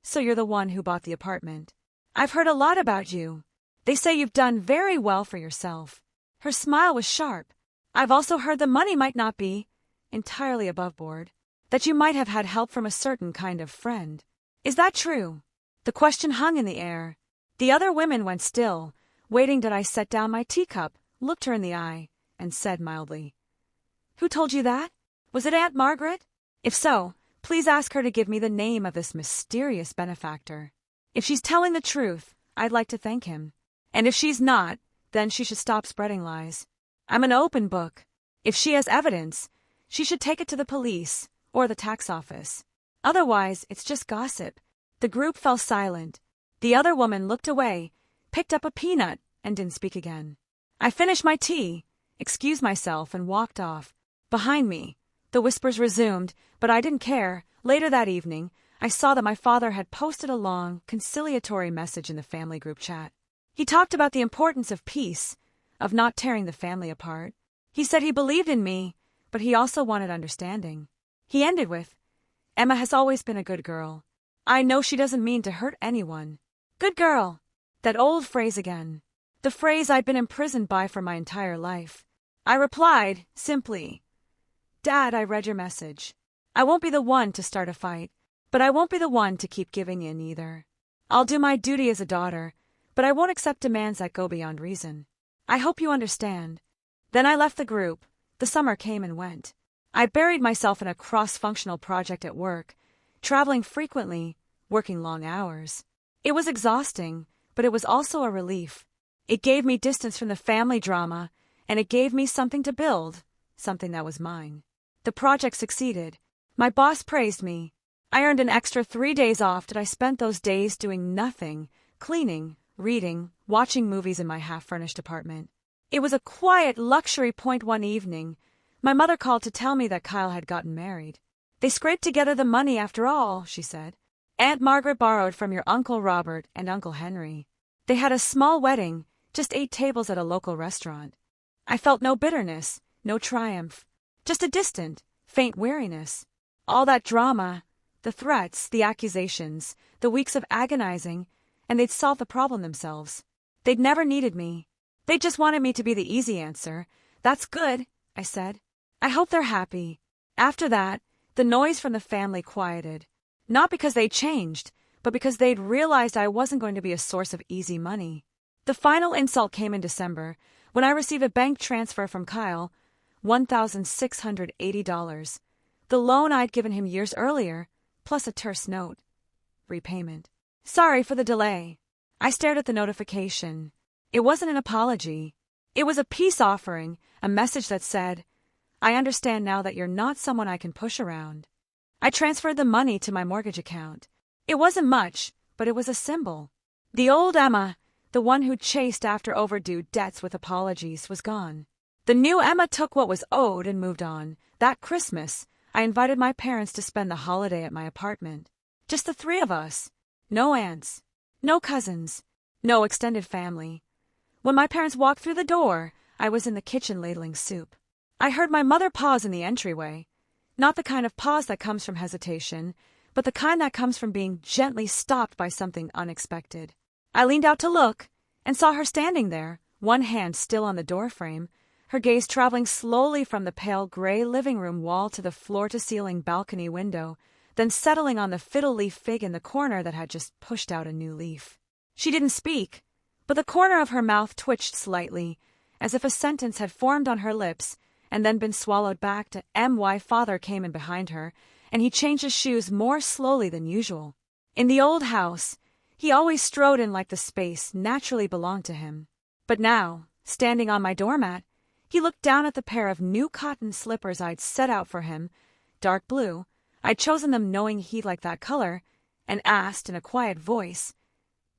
"So you're the one who bought the apartment. I've heard a lot about you. They say you've done very well for yourself." Her smile was sharp. "I've also heard the money might not be entirely above board, that you might have had help from a certain kind of friend. Is that true?" The question hung in the air. The other women went still, waiting till I set down my teacup, looked her in the eye, and said mildly, "Who told you that? Was it Aunt Margaret? If so, please ask her to give me the name of this mysterious benefactor. If she's telling the truth, I'd like to thank him. And if she's not, then she should stop spreading lies. I'm an open book. If she has evidence, she should take it to the police or the tax office. Otherwise, it's just gossip." The group fell silent. The other woman looked away, picked up a peanut, and didn't speak again. I finished my tea, excused myself, and walked off. Behind me, the whispers resumed, but I didn't care. Later that evening, I saw that my father had posted a long, conciliatory message in the family group chat. He talked about the importance of peace, of not tearing the family apart. He said he believed in me, but he also wanted understanding. He ended with, "Emma has always been a good girl. I know she doesn't mean to hurt anyone." Good girl. That old phrase again. The phrase I'd been imprisoned by for my entire life. I replied, simply, "Dad, I read your message. I won't be the one to start a fight, but I won't be the one to keep giving in either. I'll do my duty as a daughter, but I won't accept demands that go beyond reason. I hope you understand." Then I left the group. The summer came and went. I buried myself in a cross-functional project at work, traveling frequently, working long hours. It was exhausting, but it was also a relief. It gave me distance from the family drama, and it gave me something to build, something that was mine. The project succeeded. My boss praised me. I earned an extra 3 days off that I spent those days doing nothing, cleaning, reading, watching movies in my half-furnished apartment. It was a quiet luxury point one evening. My mother called to tell me that Kyle had gotten married. "They scraped together the money after all," she said. "Aunt Margaret borrowed from your Uncle Robert and Uncle Henry. They had a small wedding, just 8 tables at a local restaurant." I felt no bitterness, no triumph, just a distant, faint weariness. All that drama, the threats, the accusations, the weeks of agonizing, and they'd solved the problem themselves. They'd never needed me. They just wanted me to be the easy answer. "That's good," I said. "I hope they're happy." After that, the noise from the family quieted. Not because they'd changed, but because they'd realized I wasn't going to be a source of easy money. The final insult came in December, when I received a bank transfer from Kyle, $1,680. The loan I'd given him years earlier, plus a terse note. Repayment. "Sorry for the delay." I stared at the notification. It wasn't an apology. It was a peace offering, a message that said, "I understand now that you're not someone I can push around." I transferred the money to my mortgage account. It wasn't much, but it was a symbol. The old Emma, the one who chased after overdue debts with apologies, was gone. The new Emma took what was owed and moved on. That Christmas, I invited my parents to spend the holiday at my apartment. Just the 3 of us. No aunts, no cousins, no extended family. When my parents walked through the door, I was in the kitchen ladling soup. I heard my mother pause in the entryway. Not the kind of pause that comes from hesitation, but the kind that comes from being gently stopped by something unexpected. I leaned out to look, and saw her standing there, one hand still on the doorframe, her gaze traveling slowly from the pale gray living room wall to the floor-to-ceiling balcony window, then settling on the fiddle-leaf fig in the corner that had just pushed out a new leaf. She didn't speak, but the corner of her mouth twitched slightly, as if a sentence had formed on her lips and then been swallowed back to "My father came in behind her, and he changed his shoes more slowly than usual. In the old house, He always strode in like the space naturally belonged to him. But now, standing on my doormat, he looked down at the pair of new cotton slippers I'd set out for him, dark blue. I'd chosen them knowing he'd like that color, and asked in a quiet voice,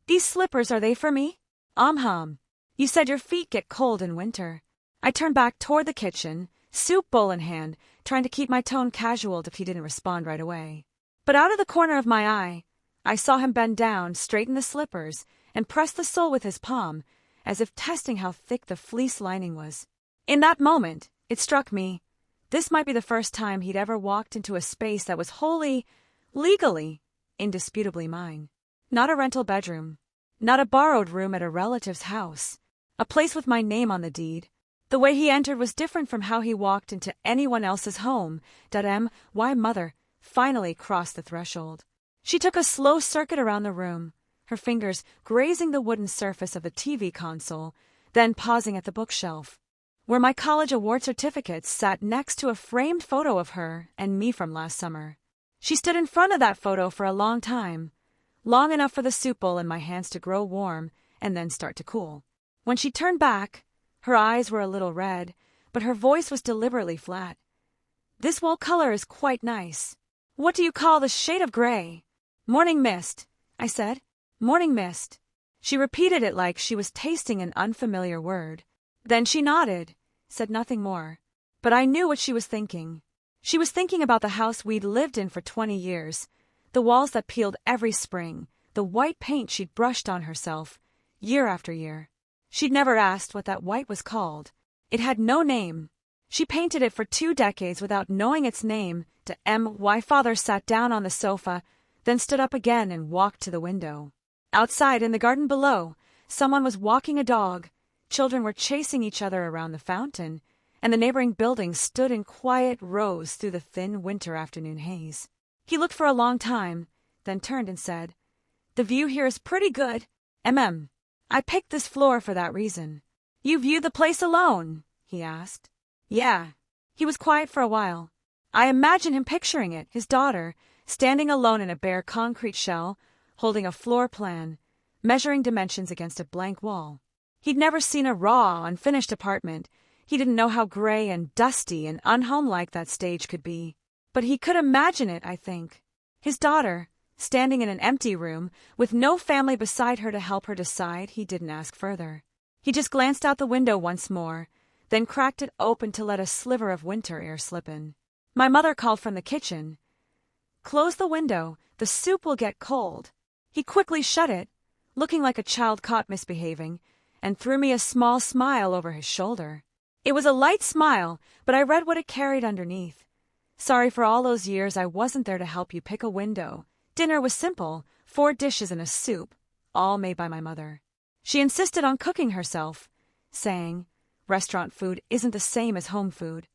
"These slippers, are they for me?" You said your feet get cold in winter." I turned back toward the kitchen, soup bowl in hand, trying to keep my tone casual if he didn't respond right away. But out of the corner of my eye, I saw him bend down, straighten the slippers, and press the sole with his palm, as if testing how thick the fleece lining was. In that moment, it struck me, this might be the first time he'd ever walked into a space that was wholly, legally, indisputably mine. Not a rental bedroom, not a borrowed room at a relative's house, a place with my name on the deed. The way he entered was different from how he walked into anyone else's home. My mother finally crossed the threshold. She took a slow circuit around the room, her fingers grazing the wooden surface of the TV console, then pausing at the bookshelf, where my college award certificates sat next to a framed photo of her and me from last summer. She stood in front of that photo for a long time, long enough for the soup bowl in my hands to grow warm and then start to cool. When she turned back, her eyes were a little red, but her voice was deliberately flat. "This wall color is quite nice. What do you call the shade of gray?" "Morning mist," I said. "Morning mist." She repeated it like she was tasting an unfamiliar word. Then she nodded, said nothing more. But I knew what she was thinking. She was thinking about the house we'd lived in for 20 years, the walls that peeled every spring, the white paint she'd brushed on herself, year after year. She'd never asked what that white was called. It had no name. She painted it for 2 decades without knowing its name. My father sat down on the sofa, then stood up again and walked to the window. Outside, in the garden below, someone was walking a dog. Children were chasing each other around the fountain, and the neighboring buildings stood in quiet rows through the thin winter afternoon haze. He looked for a long time, then turned and said, "The view here is pretty good. I picked this floor for that reason." "You view the place alone?" he asked. "Yeah." He was quiet for a while. I imagine him picturing it, his daughter, standing alone in a bare concrete shell, holding a floor plan, measuring dimensions against a blank wall. He'd never seen a raw, unfinished apartment. He didn't know how gray and dusty and unhomelike that stage could be. But he could imagine it, I think. His daughter, standing in an empty room, with no family beside her to help her decide. He didn't ask further. He just glanced out the window once more, then cracked it open to let a sliver of winter air slip in. My mother called from the kitchen, "Close the window, the soup will get cold." He quickly shut it, looking like a child caught misbehaving, and threw me a small smile over his shoulder. It was a light smile, but I read what it carried underneath. "Sorry for all those years I wasn't there to help you pick a window. Dinner was simple, 4 dishes and a soup, all made by my mother. She insisted on cooking herself, saying, 'Restaurant food isn't the same as home food.'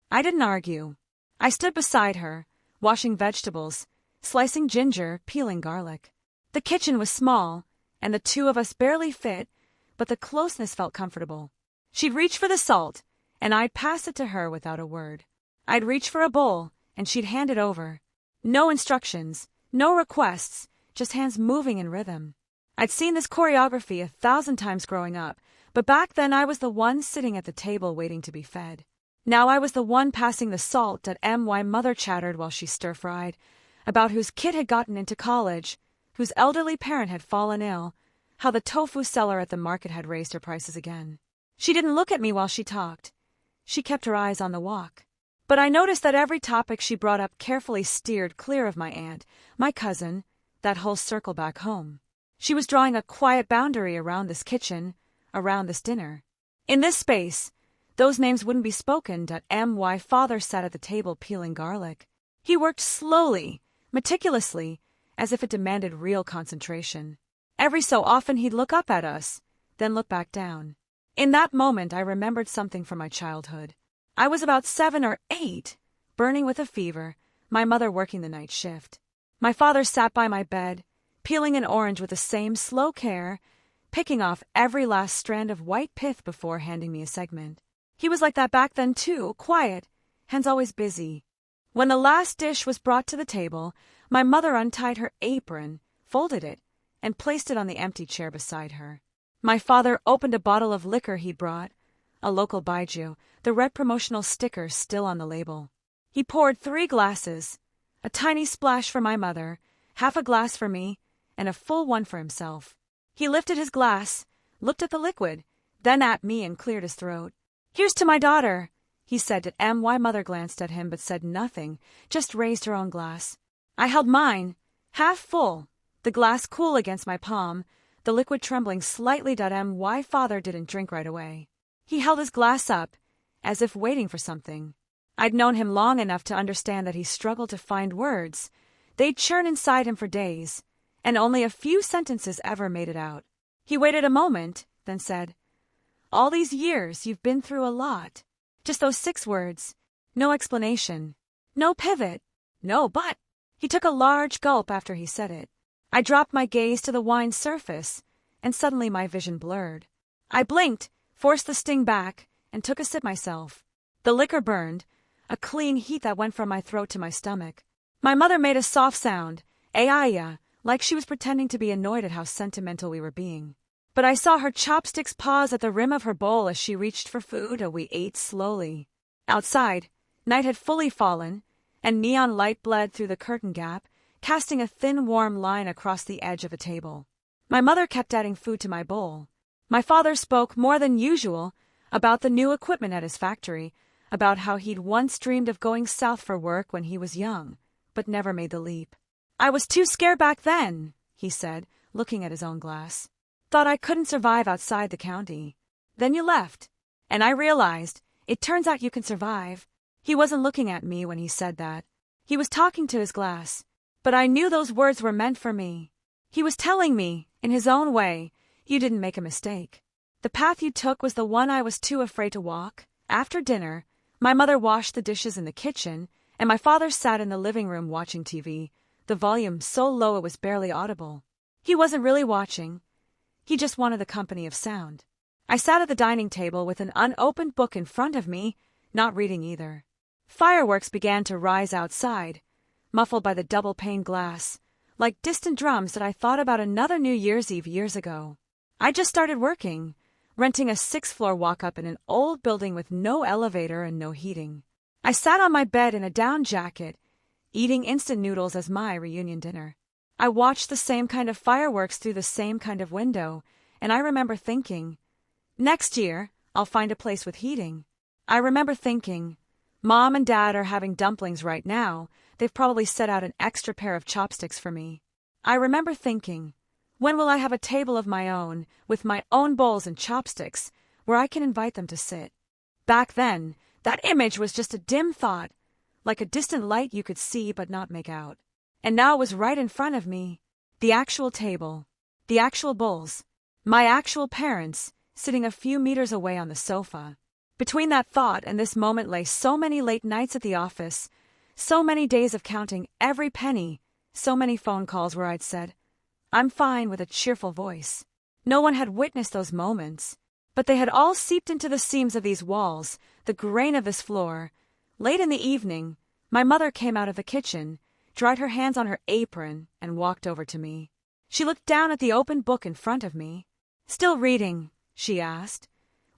I didn't argue. I stood beside her, washing vegetables, slicing ginger, peeling garlic. The kitchen was small, and the 2 of us barely fit, but the closeness felt comfortable. She'd reach for the salt, and I'd pass it to her without a word. I'd reach for a bowl, and she'd hand it over. No instructions, no requests, just hands moving in rhythm. I'd seen this choreography 1,000 times growing up, but back then I was the one sitting at the table waiting to be fed. Now I was the one passing the salt. My mother chattered while she stir-fried, about whose kid had gotten into college, whose elderly parent had fallen ill, how the tofu seller at the market had raised her prices again. She didn't look at me while she talked. She kept her eyes on the walk. But I noticed that every topic she brought up carefully steered clear of my aunt, my cousin, that whole circle back home. She was drawing a quiet boundary around this kitchen, around this dinner. In this space, those names wouldn't be spoken. My father sat at the table peeling garlic. He worked slowly, meticulously, as if it demanded real concentration. Every so often he'd look up at us, then look back down. In that moment I remembered something from my childhood. I was about 7 or 8, burning with a fever, my mother working the night shift. My father sat by my bed, peeling an orange with the same slow care, picking off every last strand of white pith before handing me a segment. He was like that back then too, quiet, hands always busy. When the last dish was brought to the table, my mother untied her apron, folded it, and placed it on the empty chair beside her. My father opened a bottle of liquor he'd brought, a local baijiu, the red promotional sticker still on the label. He poured 3 glasses, a tiny splash for my mother, half a glass for me, and a full one for himself. He lifted his glass, looked at the liquid, then at me and cleared his throat. "Here's to my daughter," he said to M. My mother glanced at him but said nothing, just raised her own glass. I held mine, half full, the glass cool against my palm, the liquid trembling slightly. My father didn't drink right away. He held his glass up, as if waiting for something. I'd known him long enough to understand that he struggled to find words. They'd churn inside him for days, and only a few sentences ever made it out. He waited a moment, then said, "All these years you've been through a lot." Just those 6 words. No explanation. No pivot. No but. He took a large gulp after he said it. I dropped my gaze to the wine's surface, and suddenly my vision blurred. I blinked, forced the sting back, and took a sip myself. The liquor burned, a clean heat that went from my throat to my stomach. My mother made a soft sound, "Ayaya," like she was pretending to be annoyed at how sentimental we were being. But I saw her chopsticks pause at the rim of her bowl as she reached for food, and we ate slowly. Outside, night had fully fallen, and neon light bled through the curtain gap, casting a thin, warm line across the edge of a table. My mother kept adding food to my bowl. My father spoke more than usual about the new equipment at his factory, about how he'd once dreamed of going south for work when he was young, but never made the leap. "I was too scared back then," he said, looking at his own glass. "Thought I couldn't survive outside the county. Then you left, and I realized, it turns out you can survive." He wasn't looking at me when he said that. He was talking to his glass, but I knew those words were meant for me. He was telling me, in his own way, you didn't make a mistake. The path you took was the one I was too afraid to walk. After dinner, my mother washed the dishes in the kitchen, and my father sat in the living room watching TV, the volume so low it was barely audible. He wasn't really watching. He just wanted the company of sound. I sat at the dining table with an unopened book in front of me, not reading either. Fireworks began to rise outside, muffled by the double-pane glass, like distant drums that I thought about another New Year's Eve years ago. I just started working, renting a 6th-floor walk-up in an old building with no elevator and no heating. I sat on my bed in a down jacket, eating instant noodles as my reunion dinner. I watched the same kind of fireworks through the same kind of window, and I remember thinking, next year, I'll find a place with heating. I remember thinking, Mom and Dad are having dumplings right now. They've probably set out an extra pair of chopsticks for me. I remember thinking, when will I have a table of my own, with my own bowls and chopsticks, where I can invite them to sit? Back then, that image was just a dim thought, like a distant light you could see but not make out. And now it was right in front of me. The actual table, the actual bowls, my actual parents, sitting a few meters away on the sofa. Between that thought and this moment lay so many late nights at the office, so many days of counting every penny, so many phone calls where I'd said, "I'm fine," with a cheerful voice. No one had witnessed those moments, but they had all seeped into the seams of these walls, the grain of this floor. Late in the evening, my mother came out of the kitchen, dried her hands on her apron, and walked over to me. She looked down at the open book in front of me. "Still reading?" she asked,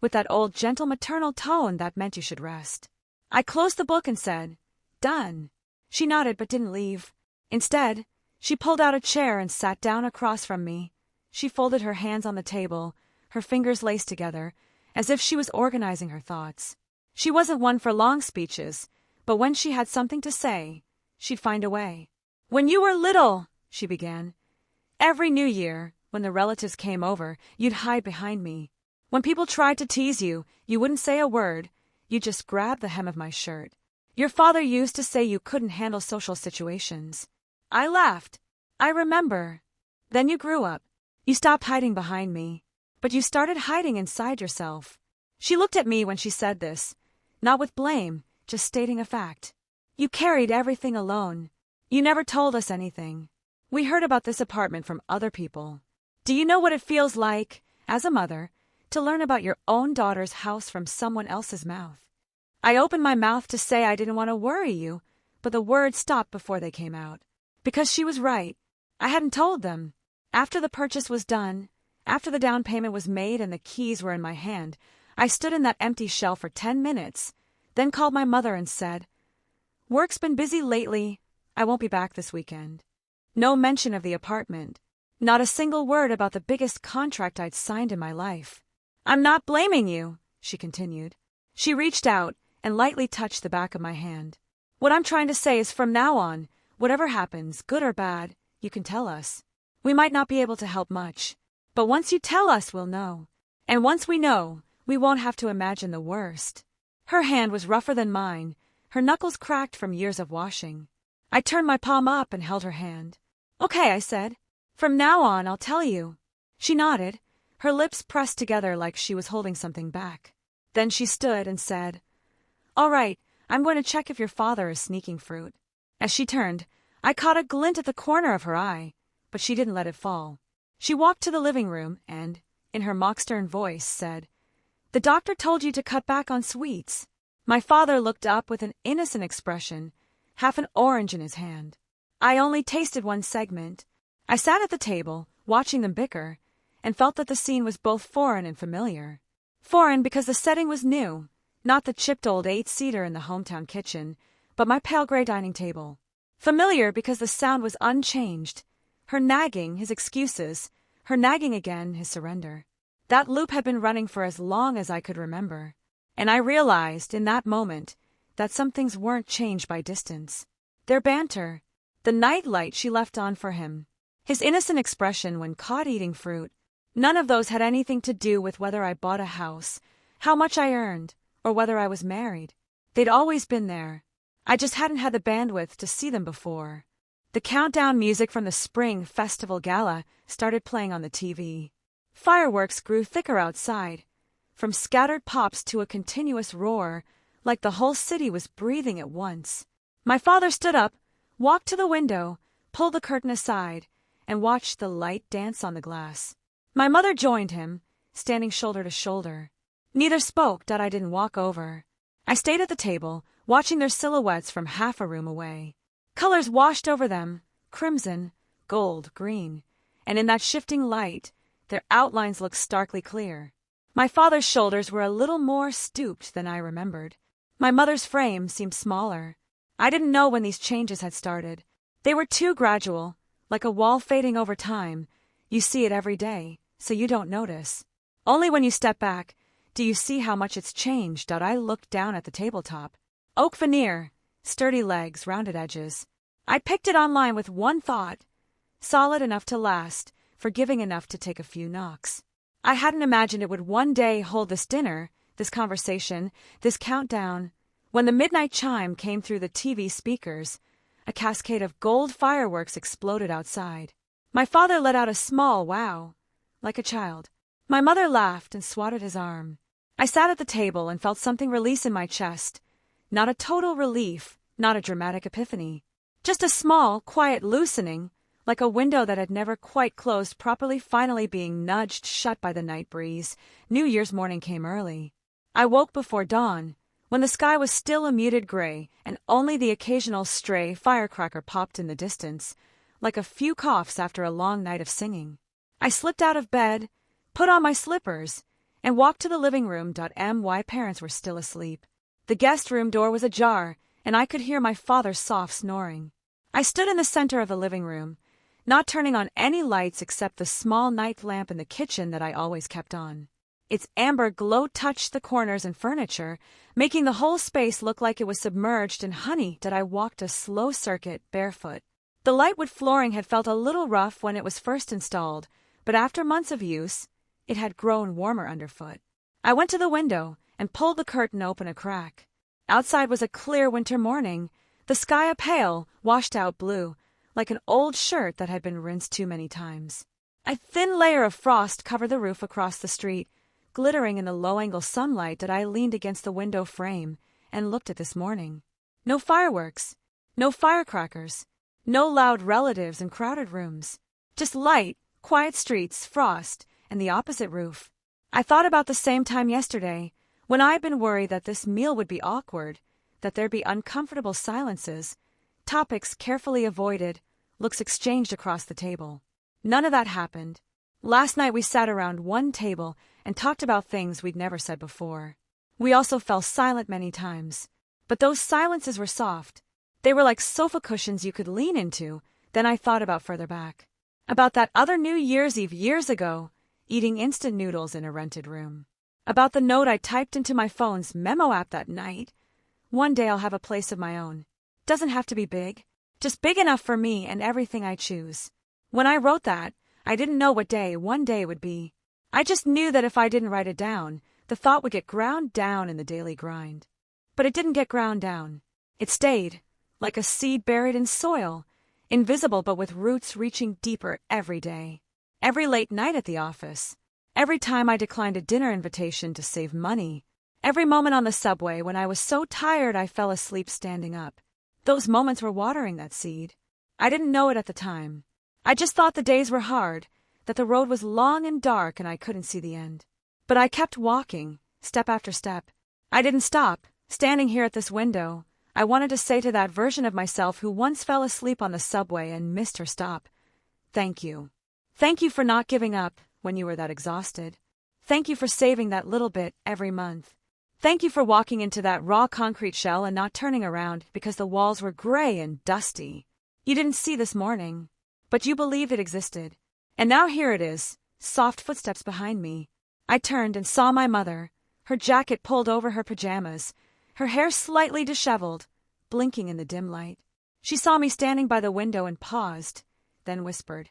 with that old gentle maternal tone that meant you should rest. I closed the book and said, "Done." She nodded but didn't leave. Instead, she pulled out a chair and sat down across from me. She folded her hands on the table, her fingers laced together, as if she was organizing her thoughts. She wasn't one for long speeches, but when she had something to say, she'd find a way. "When you were little," she began, "every New Year, when the relatives came over, you'd hide behind me. When people tried to tease you, you wouldn't say a word. You'd just grab the hem of my shirt. Your father used to say you couldn't handle social situations." I laughed. "I remember. Then you grew up. You stopped hiding behind me, but you started hiding inside yourself." She looked at me when she said this, not with blame, just stating a fact. "You carried everything alone. You never told us anything. We heard about this apartment from other people. Do you know what it feels like, as a mother, to learn about your own daughter's house from someone else's mouth?" I opened my mouth to say I didn't want to worry you, but the words stopped before they came out. Because she was right. I hadn't told them. After the purchase was done, after the down payment was made and the keys were in my hand, I stood in that empty shell for 10 minutes, then called my mother and said, "Work's been busy lately. I won't be back this weekend." No mention of the apartment. Not a single word about the biggest contract I'd signed in my life. "I'm not blaming you," she continued. She reached out and lightly touched the back of my hand. "What I'm trying to say is from now on, whatever happens, good or bad, you can tell us. We might not be able to help much, but once you tell us, we'll know. And once we know, we won't have to imagine the worst." Her hand was rougher than mine, her knuckles cracked from years of washing. I turned my palm up and held her hand. "Okay," I said. "From now on, I'll tell you." She nodded, her lips pressed together like she was holding something back. Then she stood and said, "All right, I'm going to check if your father is sneaking fruit." As she turned, I caught a glint at the corner of her eye, but she didn't let it fall. She walked to the living room and, in her mock-stern voice, said, "The doctor told you to cut back on sweets." My father looked up with an innocent expression, half an orange in his hand. I only tasted one segment. I sat at the table, watching them bicker, and felt that the scene was both foreign and familiar. Foreign because the setting was new, not the chipped old 8-seater in the hometown kitchen, but my pale gray dining table. Familiar because the sound was unchanged. Her nagging, his excuses. Her nagging again, his surrender. That loop had been running for as long as I could remember. And I realized, in that moment, that some things weren't changed by distance. Their banter, the night light she left on for him, his innocent expression when caught eating fruit, none of those had anything to do with whether I bought a house, how much I earned, or whether I was married. They'd always been there. I just hadn't had the bandwidth to see them before. The countdown music from the Spring Festival Gala started playing on the TV. Fireworks grew thicker outside, from scattered pops to a continuous roar, like the whole city was breathing at once. My father stood up, walked to the window, pulled the curtain aside, and watched the light dance on the glass. My mother joined him, standing shoulder to shoulder. Neither spoke that I didn't walk over. I stayed at the table, watching their silhouettes from half a room away. Colors washed over them, crimson, gold, green, and in that shifting light, their outlines looked starkly clear. My father's shoulders were a little more stooped than I remembered. My mother's frame seemed smaller. I didn't know when these changes had started. They were too gradual, like a wall fading over time. You see it every day, so you don't notice. Only when you step back do you see how much it's changed. I looked down at the tabletop. Oak veneer, sturdy legs, rounded edges. I picked it online with one thought. Solid enough to last, forgiving enough to take a few knocks. I hadn't imagined it would one day hold this dinner, this conversation, this countdown. When the midnight chime came through the TV speakers, a cascade of gold fireworks exploded outside. My father let out a small wow, like a child. My mother laughed and swatted his arm. I sat at the table and felt something release in my chest. Not a total relief, not a dramatic epiphany. Just a small, quiet loosening, like a window that had never quite closed properly finally being nudged shut by the night breeze. New Year's morning came early. I woke before dawn, when the sky was still a muted gray and only the occasional stray firecracker popped in the distance, like a few coughs after a long night of singing. I slipped out of bed, put on my slippers, and walked to the living room. My parents were still asleep. The guest room door was ajar, and I could hear my father's soft snoring. I stood in the center of the living room, not turning on any lights except the small night lamp in the kitchen that I always kept on. Its amber glow touched the corners and furniture, making the whole space look like it was submerged in honey. I walked a slow circuit, barefoot. The lightwood flooring had felt a little rough when it was first installed, but after months of use, it had grown warmer underfoot. I went to the window and pulled the curtain open a crack. Outside was a clear winter morning, the sky a pale, washed-out blue, like an old shirt that had been rinsed too many times. A thin layer of frost covered the roof across the street, glittering in the low-angle sunlight. I leaned against the window frame and looked at this morning. No fireworks, no firecrackers, no loud relatives in crowded rooms. Just light, quiet streets, frost, and the opposite roof. I thought about the same time yesterday, when I'd been worried that this meal would be awkward, that there'd be uncomfortable silences, topics carefully avoided, looks exchanged across the table. None of that happened. Last night we sat around one table and talked about things we'd never said before. We also fell silent many times. But those silences were soft. They were like sofa cushions you could lean into. Then I thought about further back. About that other New Year's Eve years ago, eating instant noodles in a rented room. About the note I typed into my phone's memo app that night. One day I'll have a place of my own. Doesn't have to be big. Just big enough for me and everything I choose. When I wrote that, I didn't know what day one day would be. I just knew that if I didn't write it down, the thought would get ground down in the daily grind. But it didn't get ground down. It stayed, like a seed buried in soil, invisible but with roots reaching deeper every day. Every late night at the office. Every time I declined a dinner invitation to save money. Every moment on the subway when I was so tired I fell asleep standing up. Those moments were watering that seed. I didn't know it at the time. I just thought the days were hard, that the road was long and dark and I couldn't see the end. But I kept walking, step after step. I didn't stop. Standing here at this window, I wanted to say to that version of myself who once fell asleep on the subway and missed her stop, thank you. Thank you for not giving up when you were that exhausted. Thank you for saving that little bit every month. Thank you for walking into that raw concrete shell and not turning around because the walls were gray and dusty. You didn't see this morning, but you believed it existed. And now here it is, soft footsteps behind me. I turned and saw my mother, her jacket pulled over her pajamas, her hair slightly disheveled, blinking in the dim light. She saw me standing by the window and paused, then whispered,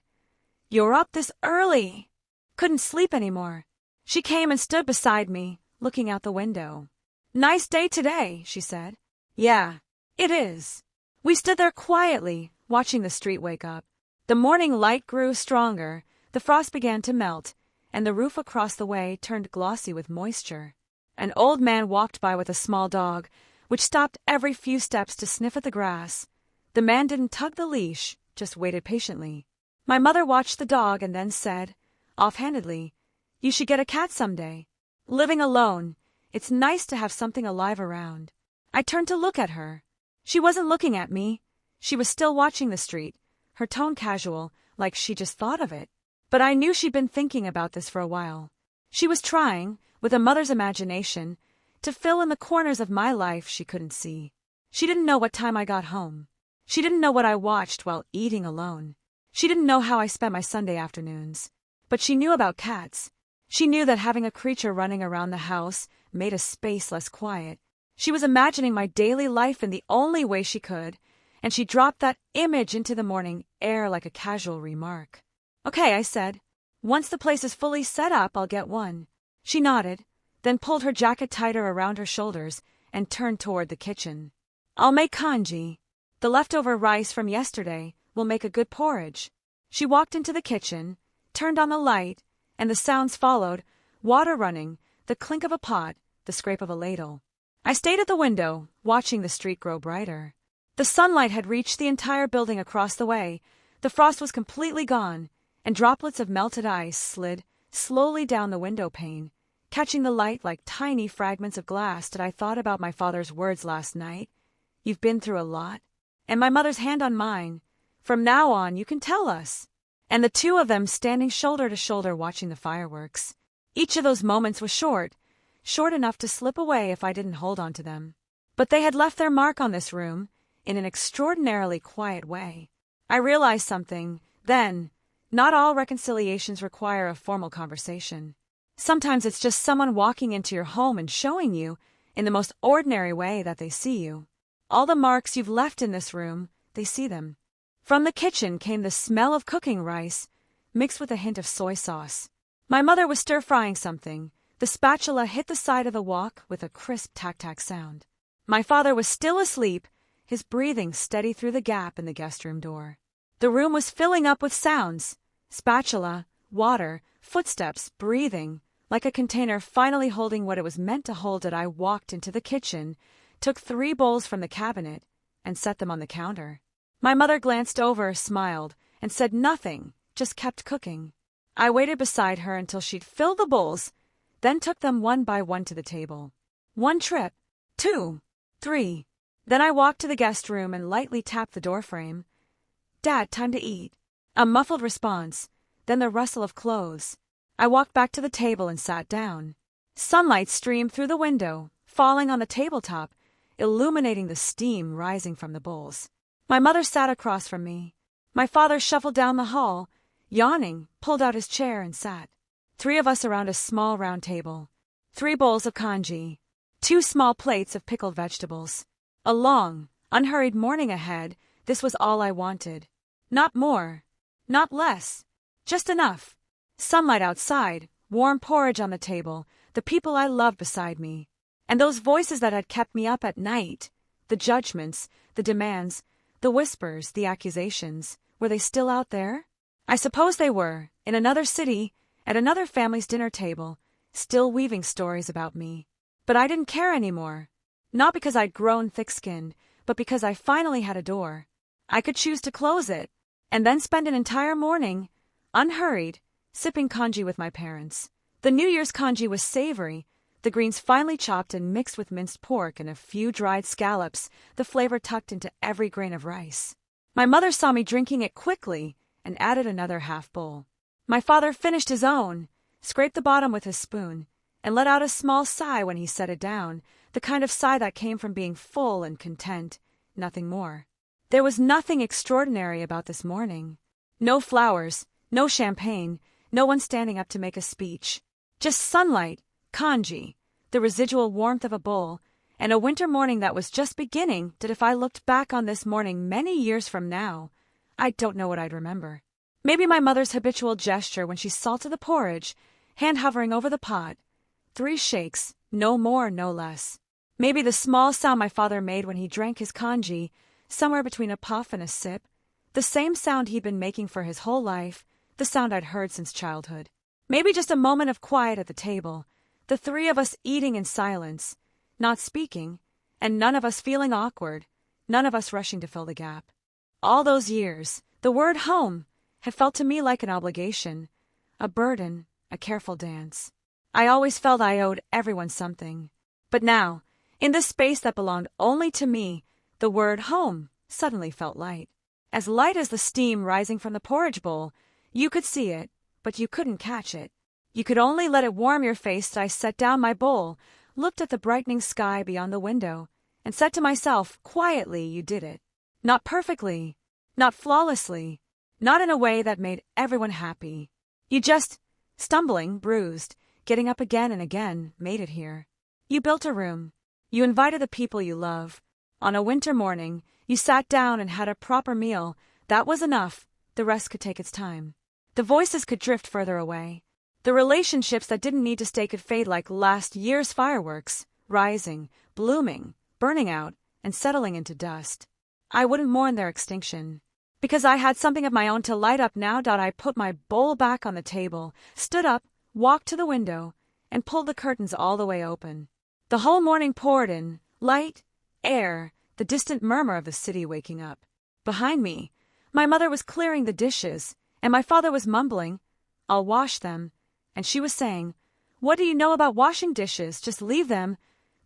"You're up this early!" Couldn't sleep anymore. She came and stood beside me, looking out the window. "Nice day today," she said. "Yeah, it is." We stood there quietly, watching the street wake up. The morning light grew stronger, the frost began to melt, and the roof across the way turned glossy with moisture. An old man walked by with a small dog, which stopped every few steps to sniff at the grass. The man didn't tug the leash, just waited patiently. My mother watched the dog and then said, offhandedly, "You should get a cat someday. Living alone, it's nice to have something alive around." I turned to look at her. She wasn't looking at me. She was still watching the street, her tone casual, like she just thought of it. But I knew she'd been thinking about this for a while. She was trying, with a mother's imagination, to fill in the corners of my life she couldn't see. She didn't know what time I got home. She didn't know what I watched while eating alone. She didn't know how I spent my Sunday afternoons. But she knew about cats. She knew that having a creature running around the house made a space less quiet. She was imagining my daily life in the only way she could, and she dropped that image into the morning air like a casual remark. "Okay," I said. "Once the place is fully set up, I'll get one." She nodded, then pulled her jacket tighter around her shoulders and turned toward the kitchen. "I'll make congee. The leftover rice from yesterday will make a good porridge." She walked into the kitchen, turned on the light, and the sounds followed, water running, the clink of a pot, the scrape of a ladle. I stayed at the window, watching the street grow brighter. The sunlight had reached the entire building across the way, the frost was completely gone, and droplets of melted ice slid slowly down the window pane, catching the light like tiny fragments of glass. Did I thought about my father's words last night? "You've been through a lot." And my mother's hand on mine. "From now on, you can tell us." And the two of them standing shoulder to shoulder watching the fireworks. Each of those moments was short enough to slip away if I didn't hold on to them. But they had left their mark on this room in an extraordinarily quiet way. I realized something then. Not all reconciliations require a formal conversation. Sometimes it's just someone walking into your home and showing you, in the most ordinary way, that they see you. All the marks you've left in this room, they see them. From the kitchen came the smell of cooking rice, mixed with a hint of soy sauce. My mother was stir-frying something. The spatula hit the side of the wok with a crisp tack-tack sound. My father was still asleep, his breathing steady through the gap in the guest room door. The room was filling up with sounds. Spatula, water, footsteps, breathing, like a container finally holding what it was meant to hold. I walked into the kitchen, took 3 bowls from the cabinet, and set them on the counter. My mother glanced over, smiled, and said nothing, just kept cooking. I waited beside her until she'd filled the bowls, then took them one by one to the table. 1 trip, 2, 3. Then I walked to the guest room and lightly tapped the doorframe. "Dad, time to eat." A muffled response, then the rustle of clothes. I walked back to the table and sat down. Sunlight streamed through the window, falling on the tabletop, illuminating the steam rising from the bowls. My mother sat across from me. My father shuffled down the hall, yawning, pulled out his chair and sat. 3 of us around a small round table. 3 bowls of congee. 2 small plates of pickled vegetables. A long, unhurried morning ahead. This was all I wanted. Not more. Not less. Just enough. Sunlight outside, warm porridge on the table, the people I loved beside me. And those voices that had kept me up at night. The judgments, the demands, the whispers, the accusations. Were they still out there? I suppose they were, in another city, at another family's dinner table, still weaving stories about me. But I didn't care anymore. Not because I'd grown thick-skinned, but because I finally had a door. I could choose to close it, and then spend an entire morning, unhurried, sipping congee with my parents. The New Year's congee was savory, the greens finely chopped and mixed with minced pork and a few dried scallops, the flavor tucked into every grain of rice. My mother saw me drinking it quickly and added another half bowl. My father finished his own, scraped the bottom with his spoon, and let out a small sigh when he set it down, the kind of sigh that came from being full and content, nothing more. There was nothing extraordinary about this morning. No flowers, no champagne, no one standing up to make a speech. Just sunlight, congee, the residual warmth of a bowl, and a winter morning that was just beginning that if I looked back on this morning many years from now, I don't know what I'd remember. Maybe my mother's habitual gesture when she salted the porridge, hand hovering over the pot. 3 shakes, no more, no less. Maybe the small sound my father made when he drank his congee, somewhere between a puff and a sip, the same sound he'd been making for his whole life, the sound I'd heard since childhood. Maybe just a moment of quiet at the table, the 3 of us eating in silence, not speaking, and none of us feeling awkward, none of us rushing to fill the gap. All those years, the word home had felt to me like an obligation, a burden, a careful dance. I always felt I owed everyone something. But now, in this space that belonged only to me, the word home suddenly felt light. As light as the steam rising from the porridge bowl. You could see it, but you couldn't catch it. You could only let it warm your face as I set down my bowl, looked at the brightening sky beyond the window, and said to myself, quietly, you did it. Not perfectly, not flawlessly, not in a way that made everyone happy. You just, stumbling, bruised, getting up again and again, made it here. You built a room. You invited the people you love. On a winter morning, you sat down and had a proper meal. That was enough. The rest could take its time. The voices could drift further away. The relationships that didn't need to stay could fade like last year's fireworks, rising, blooming, burning out, and settling into dust. I wouldn't mourn their extinction. Because I had something of my own to light up now. I put my bowl back on the table, stood up, walked to the window, and pulled the curtains all the way open. The whole morning poured in, light, air, the distant murmur of the city waking up. Behind me, my mother was clearing the dishes, and my father was mumbling, "I'll wash them," and she was saying, "What do you know about washing dishes? Just leave them,"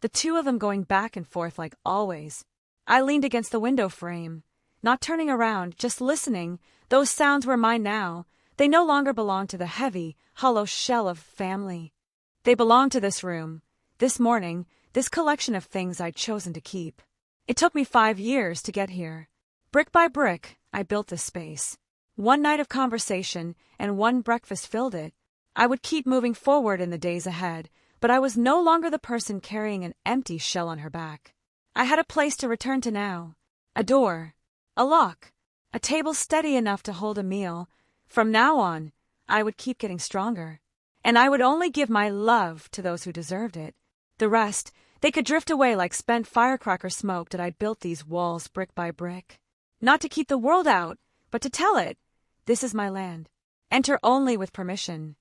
the 2 of them going back and forth like always. I leaned against the window frame, not turning around, just listening. Those sounds were mine now. They no longer belonged to the heavy, hollow shell of family. They belonged to this room, this morning, this collection of things I'd chosen to keep. It took me 5 years to get here. Brick by brick, I built this space. 1 night of conversation and 1 breakfast filled it. I would keep moving forward in the days ahead, but I was no longer the person carrying an empty shell on her back. I had a place to return to now. A door, a lock, a table steady enough to hold a meal. From now on, I would keep getting stronger. And I would only give my love to those who deserved it. The rest, they could drift away like spent firecracker smoke. That I built these walls brick by brick. Not to keep the world out, but to tell it, this is my land. Enter only with permission.